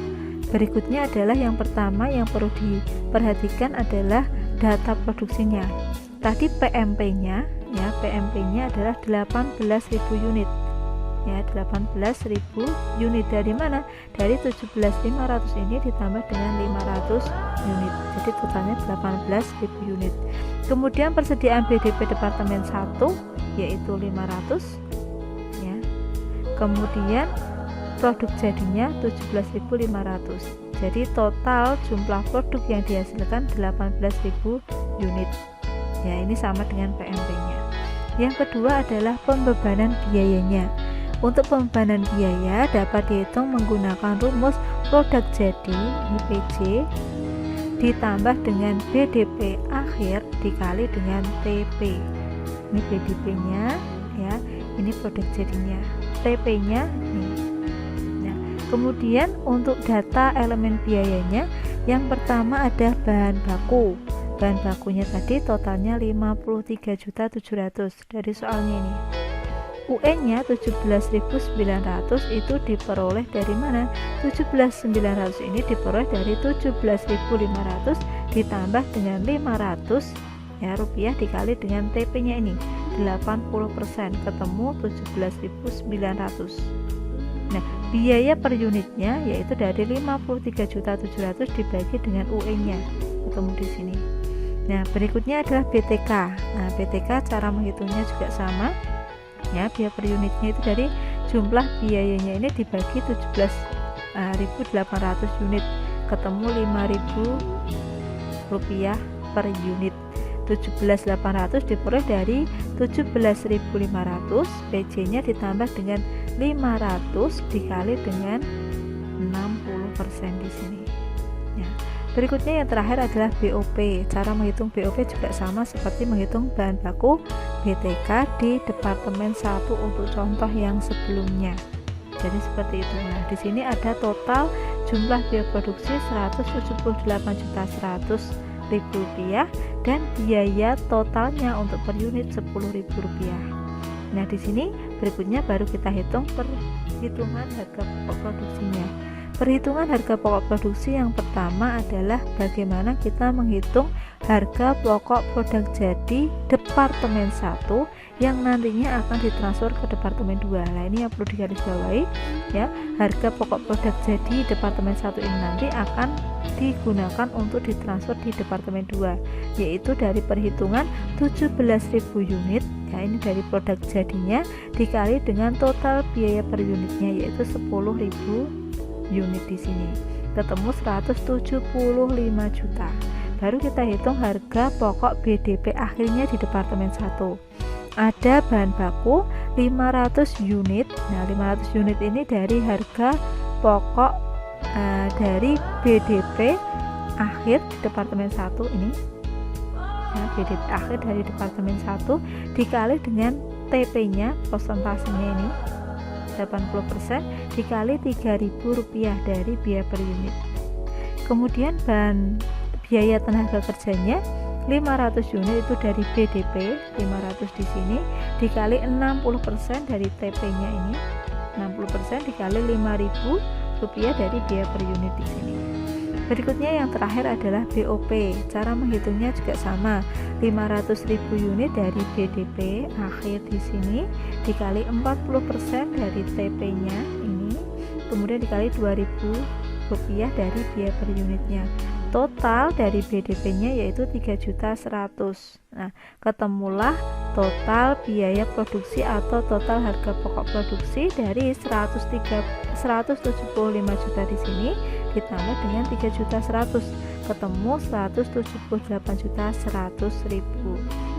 Berikutnya adalah yang pertama yang perlu diperhatikan adalah data produksinya. Tadi PMP-nya ya, PMP-nya adalah 18.000 unit. Ya, 18.000 unit dari mana? Dari 17.500 ini ditambah dengan 500 unit. Jadi totalnya 18.000 unit. Kemudian persediaan BDP departemen 1 yaitu 500 ya. Kemudian produk jadinya 17.500. Jadi total jumlah produk yang dihasilkan 18.000 unit. Ya, ini sama dengan PMP-nya. Yang kedua adalah pembebanan biayanya. Untuk pembebanan biaya dapat dihitung menggunakan rumus produk jadi (PJ) ditambah dengan BDP akhir dikali dengan TP. Ini BDP-nya ya, ini produk jadinya. TP-nya ini. Nah, kemudian untuk data elemen biayanya yang pertama ada bahan baku. Bahan bakunya tadi totalnya 53.700.000 dari soalnya ini. UN-nya 17.900 itu diperoleh dari mana? 17.900 ini diperoleh dari 17.500 ditambah dengan 500 ya rupiah dikali dengan TP-nya ini 80%, ketemu 17.900. Nah, biaya per unitnya yaitu dari 53.700 dibagi dengan UN-nya, ketemu di sini. Nah, berikutnya adalah BTK. Nah, BTK cara menghitungnya juga sama. Ya, biaya per unitnya itu dari jumlah biayanya ini dibagi 17.800 unit, ketemu 5.000 rupiah per unit. 17.800 diperoleh dari 17.500, PJ-nya ditambah dengan 500 dikali dengan 60% di sini. Ya. Berikutnya yang terakhir adalah BOP. Cara menghitung BOP juga sama seperti menghitung bahan baku BTK di departemen 1 untuk contoh yang sebelumnya. Jadi seperti itu. Nah, di sini ada total jumlah biaya produksi 178.100.000 rupiah dan biaya totalnya untuk per unit 10.000 rupiah. Nah, di sini berikutnya baru kita hitung perhitungan harga pokok produksinya. Perhitungan harga pokok produksi yang pertama adalah bagaimana kita menghitung harga pokok produk jadi departemen 1 yang nantinya akan ditransfer ke departemen 2. Nah, ini yang perlu digarisbawahi ya. Harga pokok produk jadi departemen 1 ini nanti akan digunakan untuk ditransfer di departemen 2, yaitu dari perhitungan 17.000 unit ya, ini dari produk jadinya dikali dengan total biaya per unitnya yaitu 10.000 unit di sini. Ketemu 175 juta. Baru kita hitung harga pokok BDP akhirnya di departemen 1. Ada bahan baku 500 unit. Nah, 500 unit ini dari harga pokok dari BDP akhir di departemen 1 ini. Ya, BDP akhir dari departemen 1 dikali dengan TP-nya, persentasenya ini 80% dikali Rp3.000 dari biaya per unit. Kemudian biaya tenaga kerjanya 500 unit itu dari BDP 500 di sini dikali 60% dari TP-nya ini, 60% dikali Rp5.000 dari biaya per unit di sini. Berikutnya yang terakhir adalah BOP. Cara menghitungnya juga sama. 500.000 unit dari BDP akhir di sini dikali 40% dari TP-nya ini, kemudian dikali Rp2.000 dari biaya per unitnya. Total dari BDP-nya yaitu 3.100.000. Nah, ketemulah total biaya produksi atau total harga pokok produksi dari 175 juta di sini ditambah dengan 3.100.000, ketemu 178.100.000.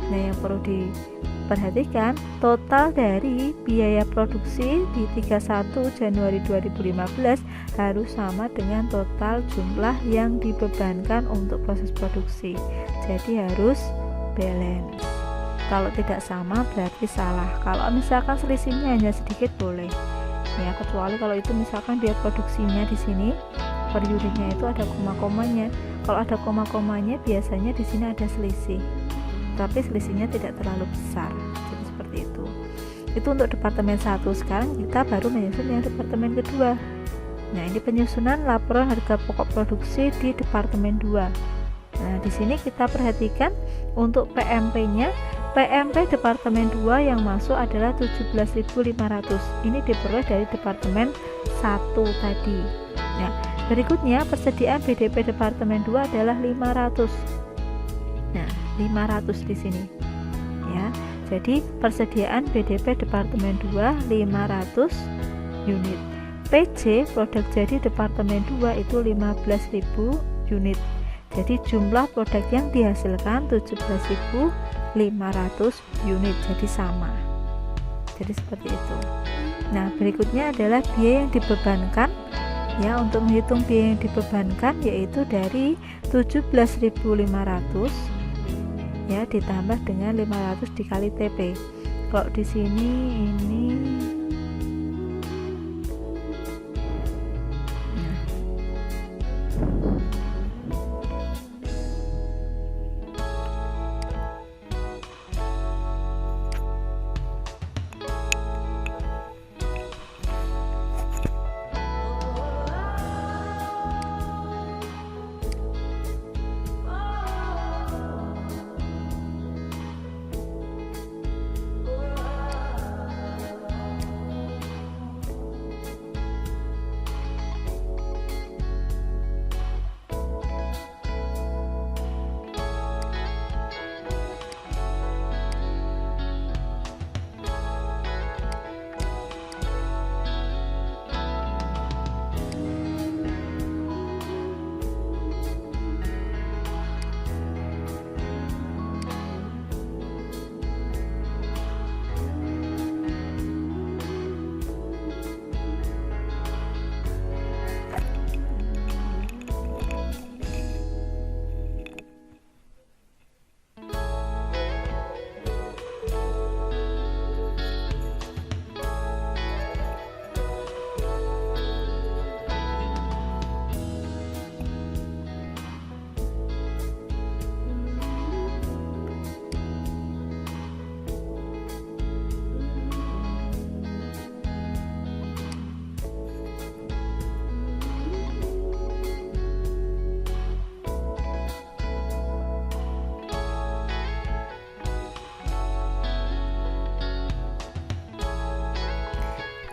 Nah, yang perlu diperhatikan total dari biaya produksi di 31 Januari 2015 harus sama dengan total jumlah yang dibebankan untuk proses produksi. Jadi harus balance. Kalau tidak sama berarti salah. Kalau misalkan selisihnya hanya sedikit boleh. Ya, kecuali kalau itu misalkan biaya produksinya di sini per unitnya itu ada koma-komanya. Kalau ada koma-komanya biasanya di sini ada selisih. Tapi selisihnya tidak terlalu besar. Jadi seperti itu. Itu untuk departemen 1. Sekarang kita baru menyusun yang departemen kedua. Nah, ini penyusunan laporan harga pokok produksi di departemen 2. Nah, di sini kita perhatikan untuk PMP-nya. PMP departemen 2 yang masuk adalah 17.500. Ini diperoleh dari departemen 1 tadi. Nah, berikutnya persediaan BDP departemen 2 adalah 500. Nah, 500 di sini. Ya. Jadi persediaan BDP departemen 2 500 unit. PC produk jadi departemen 2 itu 15.000 unit. Jadi jumlah produk yang dihasilkan 17.500 unit, jadi sama. Jadi seperti itu. Nah, berikutnya adalah biaya yang dibebankan. Ya, untuk menghitung biaya yang dibebankan yaitu dari 17.500 ya ditambah dengan 500 dikali TP. Kalau di sini ini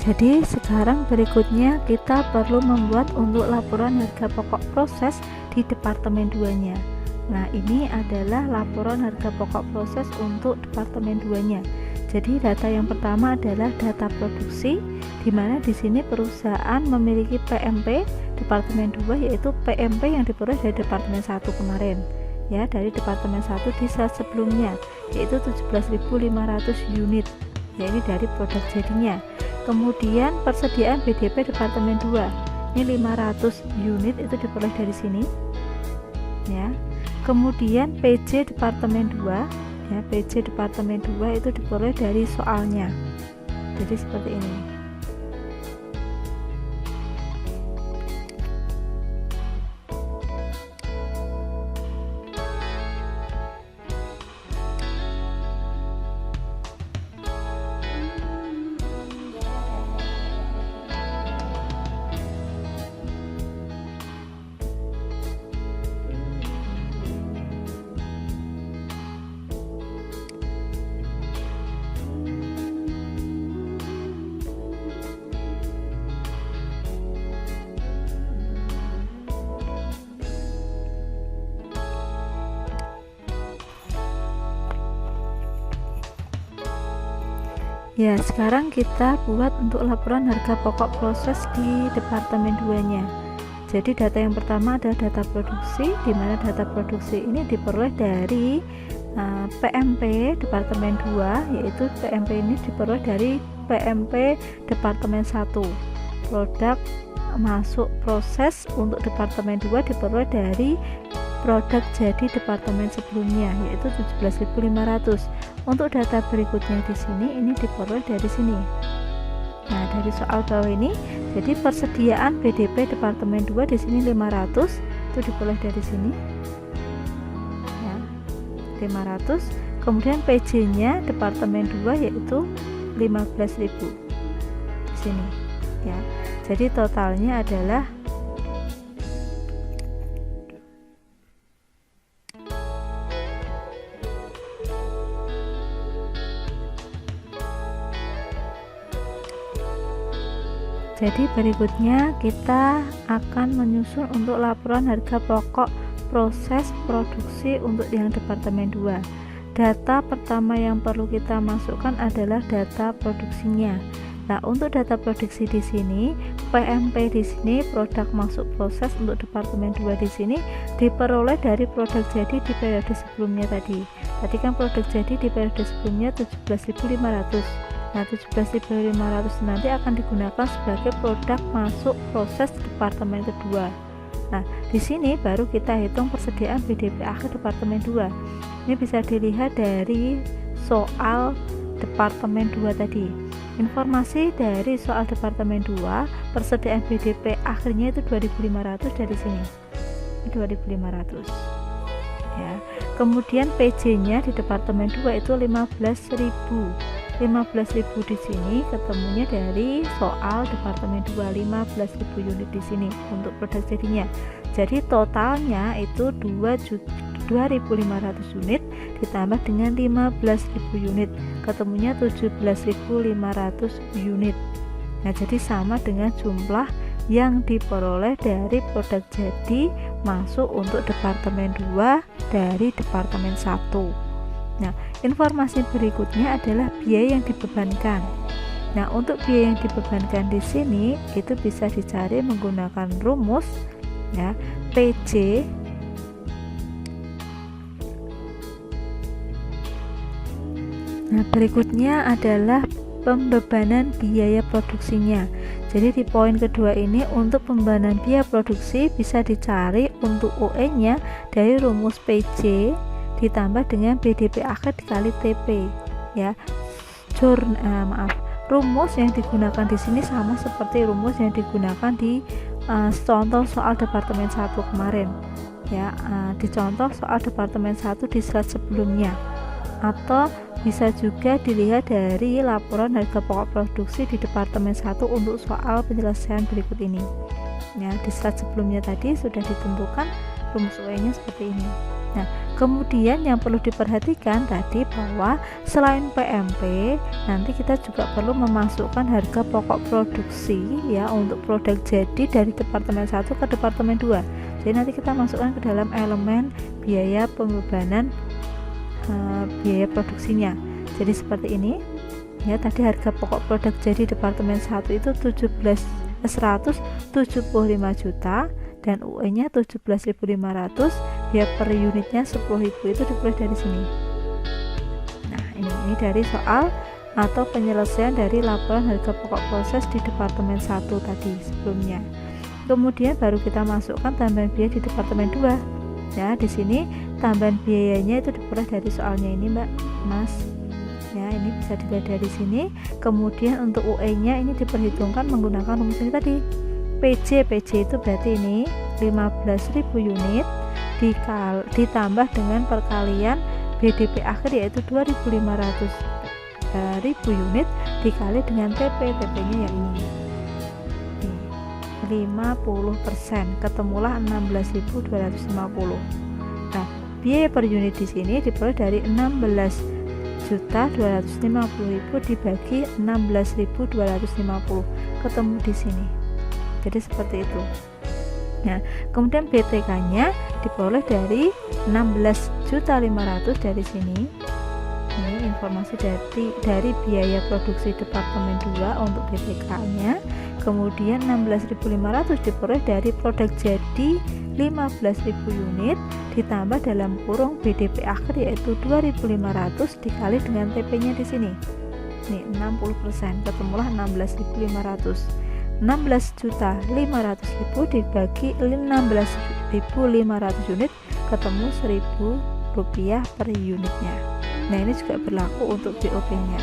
Jadi sekarang berikutnya kita perlu membuat untuk laporan harga pokok proses di departemen 2-nya. Nah, ini adalah laporan harga pokok proses untuk departemen 2-nya. Jadi data yang pertama adalah data produksi, di mana di sini perusahaan memiliki PMP departemen 2, yaitu PMP yang diperoleh dari departemen 1 kemarin. Ya, dari departemen 1 di slide sebelumnya, yaitu 17.500 unit. Ya, ini dari produk jadinya. Kemudian persediaan BDP departemen 2, ini 500 unit itu diperoleh dari sini. Ya. Kemudian PJ departemen 2, ya, PJ departemen 2 itu diperoleh dari soalnya. Jadi seperti ini. Ya, sekarang kita buat untuk laporan harga pokok proses di departemen 2-nya. Jadi data yang pertama adalah data produksi, di mana data produksi ini diperoleh dari PMP departemen 2, yaitu PMP ini diperoleh dari PMP departemen 1. Produk masuk proses untuk departemen 2 diperoleh dari produk jadi departemen sebelumnya, yaitu 17.500. Untuk data berikutnya di sini ini diperoleh dari sini. Nah, dari soal bawah ini, jadi persediaan BDP departemen 2 di sini 500, itu diperoleh dari sini. Ya, 500. Kemudian PJ-nya departemen 2 yaitu 15.000 di sini. Ya. Jadi totalnya adalah Jadi berikutnya kita akan menyusun untuk laporan harga pokok proses produksi untuk yang departemen 2. Data pertama yang perlu kita masukkan adalah data produksinya. Nah, untuk data produksi di sini, PMP di sini produk masuk proses untuk departemen 2 di sini diperoleh dari produk jadi di periode sebelumnya tadi. Tadi kan produk jadi di periode sebelumnya 17.500. Nah, 17.500 nanti akan digunakan sebagai produk masuk proses departemen kedua. Nah, di sini baru kita hitung persediaan BDP akhir departemen 2. Ini bisa dilihat dari soal departemen 2 tadi. Informasi dari soal departemen 2, persediaan BDP akhirnya itu 2.500 dari sini. Ini 2.500. Ya. Kemudian PJ-nya di departemen 2 itu 15.000. 15.000 di sini ketemunya dari soal departemen 2, 15.000 unit di sini untuk produk jadinya. Jadi totalnya itu 2.500 unit ditambah dengan 15.000 unit, ketemunya 17.500 unit. Nah, jadi sama dengan jumlah yang diperoleh dari produk jadi masuk untuk departemen 2 dari departemen 1. Nah, informasi berikutnya adalah biaya yang dibebankan. Nah, untuk biaya yang dibebankan di sini itu bisa dicari menggunakan rumus ya, PJ Nah, berikutnya adalah pembebanan biaya produksinya. Jadi di poin kedua ini untuk pembebanan biaya produksi bisa dicari untuk UE-nya dari rumus PJ ditambah dengan BDP akhir dikali TP ya. Rumus yang digunakan di sini sama seperti rumus yang digunakan di contoh soal departemen 1 kemarin ya, di contoh soal departemen 1 di slide sebelumnya, atau bisa juga dilihat dari laporan harga pokok produksi di departemen 1 untuk soal penyelesaian berikut ini ya. Di slide sebelumnya tadi sudah ditentukan rumus UE-nya seperti ini. Nah, Kemudian yang perlu diperhatikan tadi bahwa selain PMP, nanti kita juga perlu memasukkan harga pokok produksi ya untuk produk jadi dari departemen 1 ke departemen 2. Jadi nanti kita masukkan ke dalam elemen biaya pembebanan biaya produksinya. Jadi seperti ini. Ya, tadi harga pokok produk jadi departemen 1 itu 175 juta dan UE-nya 17.500, biaya per unitnya 10.000, itu diperoleh dari sini. Nah, ini dari soal atau penyelesaian dari laporan harga pokok proses di departemen 1 tadi sebelumnya. Kemudian baru kita masukkan tambahan biaya di departemen 2. Ya, di sini tambahan biayanya itu diperoleh dari soalnya ini, Mbak, Mas. Ya, ini bisa dilihat dari sini. Kemudian untuk UE-nya ini diperhitungkan menggunakan rumus ini tadi. PJ itu berarti ini 15.000 unit ditambah dengan perkalian BDP akhir yaitu 2.500 ribu unit dikali dengan TP-nya yang ini 50%, ketemulah 16.250. Nah, biaya per unit di sini diperoleh dari 16.250.000 dibagi 16.250, ketemu di sini. Jadi seperti itu. Nah, kemudian BTK-nya diperoleh dari 16.500.000 dari sini. Ini informasi dari biaya produksi departemen 2 untuk BTK-nya. Kemudian 16.500 diperoleh dari produk jadi 15.000 unit ditambah dalam kurung BDP akhir yaitu 2.500 dikali dengan TP-nya di sini. Ini 60%, ketemulah 16.500. 16.500.000 dibagi 16.500 unit ketemu Rp1.000 per unitnya. Nah, ini juga berlaku untuk BOP-nya.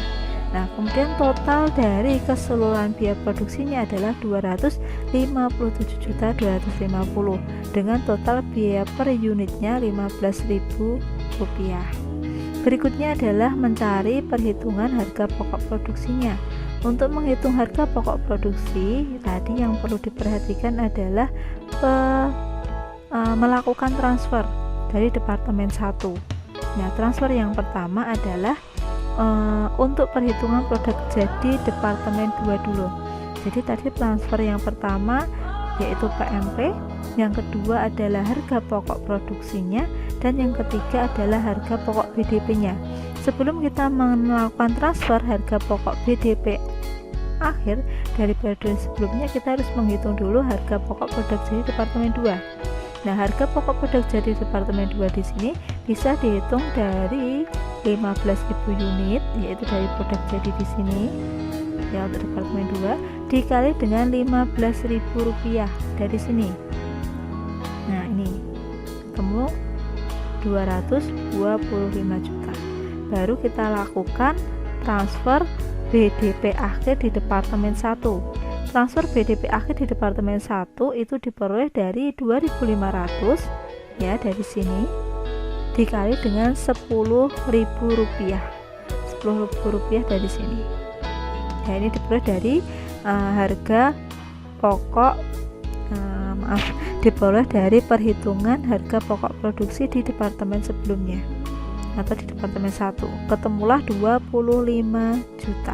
Nah, kemudian total dari keseluruhan biaya produksinya adalah 257.250 dengan total biaya per unitnya Rp15.000. Berikutnya adalah mencari perhitungan harga pokok produksinya. Untuk menghitung harga pokok produksi, tadi yang perlu diperhatikan adalah melakukan transfer dari departemen 1. Nah, transfer yang pertama adalah untuk perhitungan produk jadi departemen 2 dulu. Jadi tadi transfer yang pertama yaitu PMP, yang kedua adalah harga pokok produksinya, dan yang ketiga adalah harga pokok BDP-nya. Sebelum kita melakukan transfer harga pokok BDP akhir dari periode sebelumnya, kita harus menghitung dulu harga pokok produk jadi departemen 2. Nah, harga pokok produk jadi departemen 2 di sini bisa dihitung dari 15.000 unit, yaitu dari produk jadi di sini ya untuk departemen 2 dikali dengan Rp15.000 dari sini. Nah, ini ketemu 225 juta. Baru kita lakukan transfer BDP akhir di departemen 1. Transfer BDP akhir di departemen 1 itu diperoleh dari 2.500 ya dari sini dikali dengan Rp10.000. Rp10.000 dari sini. Ya, ini diperoleh dari harga pokok diperoleh dari perhitungan harga pokok produksi di departemen sebelumnya atau di departemen 1, ketemulah 25 juta.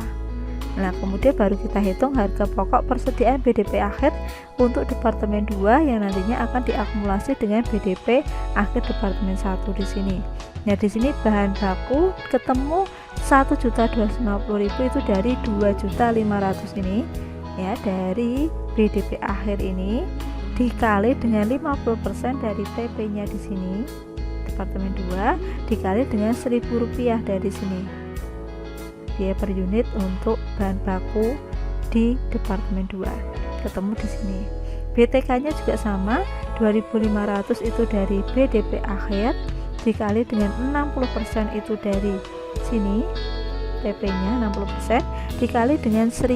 Nah, kemudian baru kita hitung harga pokok persediaan BDP akhir untuk departemen 2 yang nantinya akan diakumulasi dengan BDP akhir departemen 1 di sini. Nah, di sini bahan baku ketemu 1.250.000 itu dari 2.500.000 ini ya, dari BDP akhir ini dikali dengan 50% dari TP-nya di sini departemen 2 dikali dengan Rp1.000 dari sini. Biaya per unit untuk bahan baku di departemen 2 ketemu di sini. BTK-nya juga sama, 2.500 itu dari BDP akhir dikali dengan 60% itu dari sini TP-nya 60% dikali dengan 1.000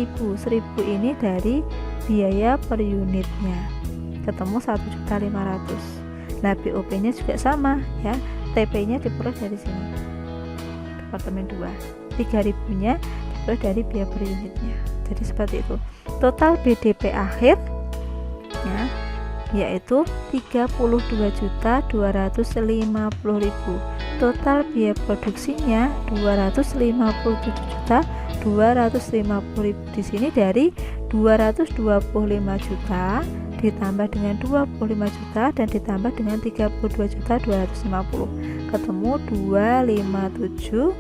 ini dari biaya per unitnya ketemu 1.500.000. Nah, BOP-nya juga sama ya, TP-nya diperoleh dari sini departemen 2, 3.000-nya diperoleh dari biaya per unitnya. Jadi seperti itu. Total BDP akhir ya yaitu 32.250.000. Total biaya produksinya 257.250.000. Di sini dari 225 juta ditambah dengan 25 juta dan ditambah dengan 32.250, ketemu 257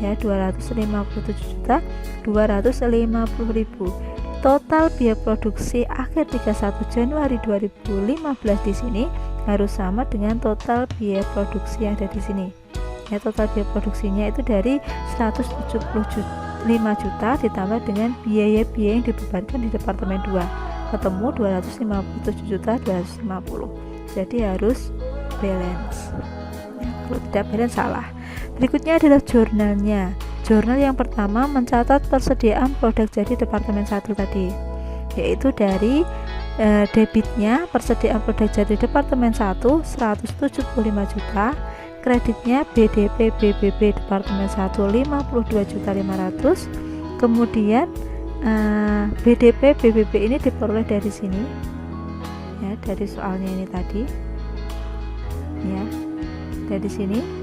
ya, 257.250.000. Total biaya produksi akhir 31 Januari 2015 di sini harus sama dengan total biaya produksi yang ada di sini. Ya, total biaya produksinya itu dari 175 juta ditambah dengan biaya-biaya yang dibebankan di departemen 2, ketemu 257.250. Jadi harus balance. Ya, kalau tidak balance salah. Berikutnya adalah jurnalnya. Jurnal yang pertama mencatat persediaan produk jadi departemen 1 tadi, yaitu dari debitnya persediaan produk jadi departemen 1 175 juta, kreditnya BDP BBB departemen 1 52.500.000. Kemudian BDP BBB ini diperoleh dari sini ya, dari soalnya ini tadi ya, dari sini.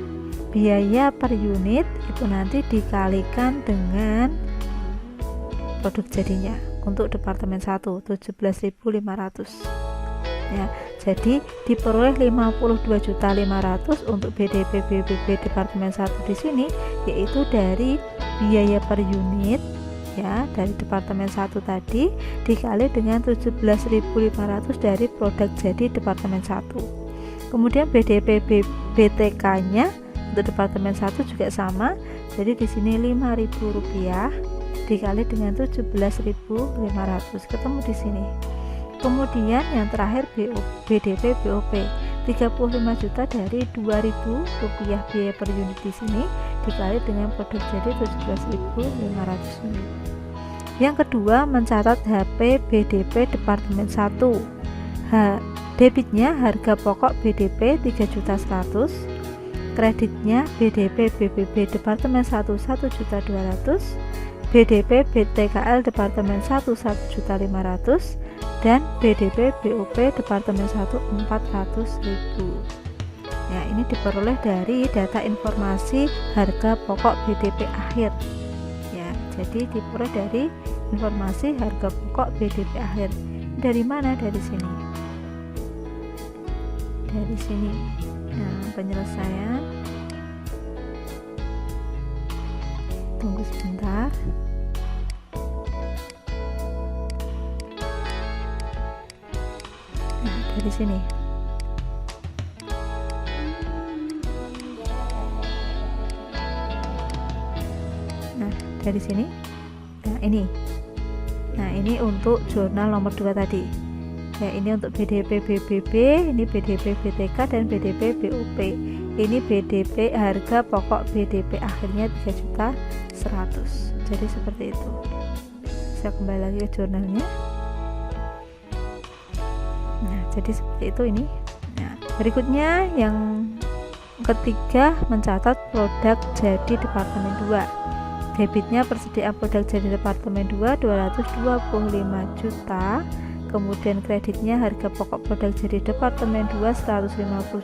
Biaya per unit itu nanti dikalikan dengan produk jadinya. Untuk departemen 1 17.500 ya, jadi diperoleh 52.500.000 untuk BDP BBB departemen 1 di sini, yaitu dari biaya per unit ya, dari departemen 1 tadi dikali dengan 17.500 dari produk jadi departemen 1. Kemudian BDP BTK nya untuk departemen 1 juga sama, jadi di sini Rp5.000 dikali dengan 17.500, ketemu di sini. Kemudian yang terakhir BDP BOP 35 juta dari Rp2.000 biaya per unit di sini dikali dengan produk jadi 17.500 unit. Yang kedua mencatat HP BDP departemen 1. Debitnya harga pokok BDP 3.100.000, kreditnya BDP BBB departemen 1 1.200.000, BDP BTKL departemen 1 1.500.000, dan BDP BOP departemen 1 400.000. Ya, ini diperoleh dari data informasi harga pokok BDP akhir. Ya, jadi diperoleh dari informasi harga pokok BDP akhir. Dari mana? Dari sini. Dari sini. Nah, penyelesaian, tunggu sebentar. Nah, dari sini. Nah, dari sini. Nah, ini. Nah, ini untuk jurnal nomor 2 tadi. Ya, ini untuk BDP BBB, ini BDP BTK dan BDP BOP. Ini BDP harga pokok BDP akhirnya 3.100.000. Jadi seperti itu. Saya kembali lagi ke jurnalnya. Nah, jadi seperti itu ini. Nah, berikutnya yang ketiga mencatat produk jadi departemen 2. Debitnya persediaan produk jadi departemen 2 225 juta. Kemudian kreditnya harga pokok produk jadi departemen 2 150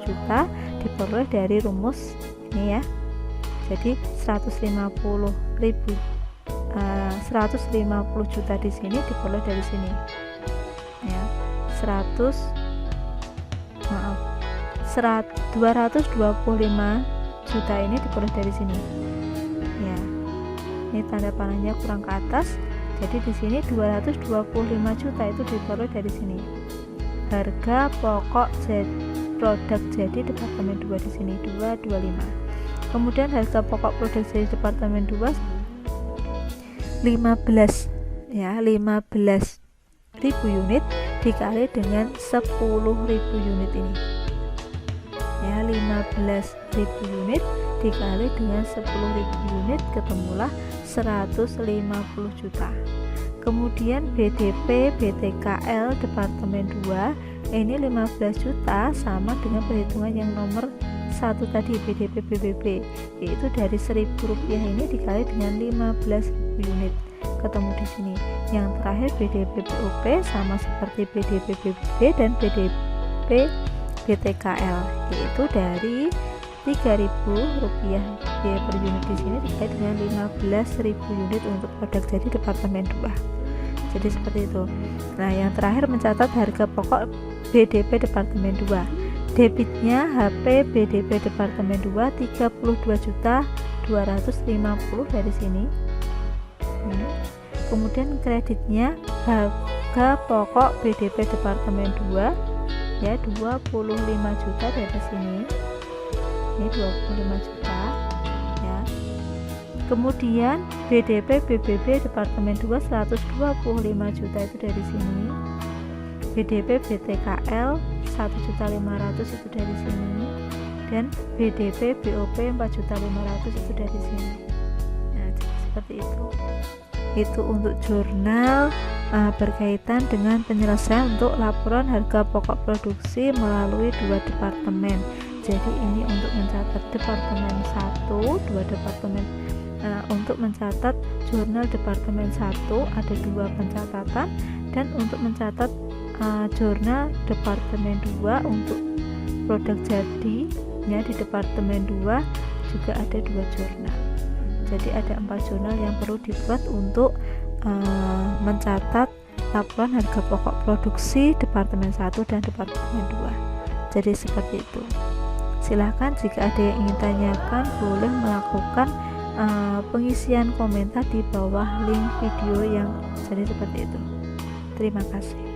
juta diperoleh dari rumus ini ya. Jadi 150 juta di sini diperoleh dari sini. Ya, 225 juta ini diperoleh dari sini. Ya. Ini tanda panahnya kurang ke atas. Jadi di sini 225 juta itu diperoleh dari sini. Harga pokok produk jadi departemen 2 di sini 225. Kemudian harga pokok produk jadi departemen 2 15 ya, 15.000 unit dikali dengan 10.000 unit ini. Ya, 15.000 unit dikali dengan 10.000 unit ketemulah 150 juta. Kemudian BDP BTKL departemen 2 ini 15 juta sama dengan perhitungan yang nomor 1 tadi BDP BBB, yaitu dari Rp1.000 ini dikali dengan 15.000 unit, ketemu di sini Yang terakhir BDP BOP sama seperti BDP BBB dan BDP BTKL, yaitu dari Rp3.000 biaya per unit di sini terkait dengan 15.000 unit untuk produk jadi departemen 2. Jadi seperti itu. Nah, yang terakhir mencatat harga pokok BDP departemen 2. Debitnya HP BDP departemen 2 32.250.000 dari sini. Kemudian kreditnya harga pokok BDP departemen 2 ya 25 juta dari sini. Ini 25 juta ya. Kemudian BDP BBB departemen 2 125 juta itu dari sini. BDP BTKL 1.500.000 itu dari sini, dan BDP BOP 4.500.000 itu dari sini. Nah, seperti itu untuk jurnal berkaitan dengan penyelesaian untuk laporan harga pokok produksi melalui 2 departemen. Jadi ini untuk mencatat departemen 1, 2 departemen. Untuk mencatat jurnal departemen 1 ada 2 pencatatan, dan untuk mencatat jurnal departemen 2 untuk produk jadi ya di departemen 2 juga ada 2 jurnal. Jadi ada 4 jurnal yang perlu dibuat untuk mencatat laporan harga pokok produksi departemen 1 dan departemen 2. Jadi seperti itu. Silahkan jika ada yang ingin tanyakan boleh melakukan pengisian komentar di bawah link video yang jadi seperti itu. Terima kasih.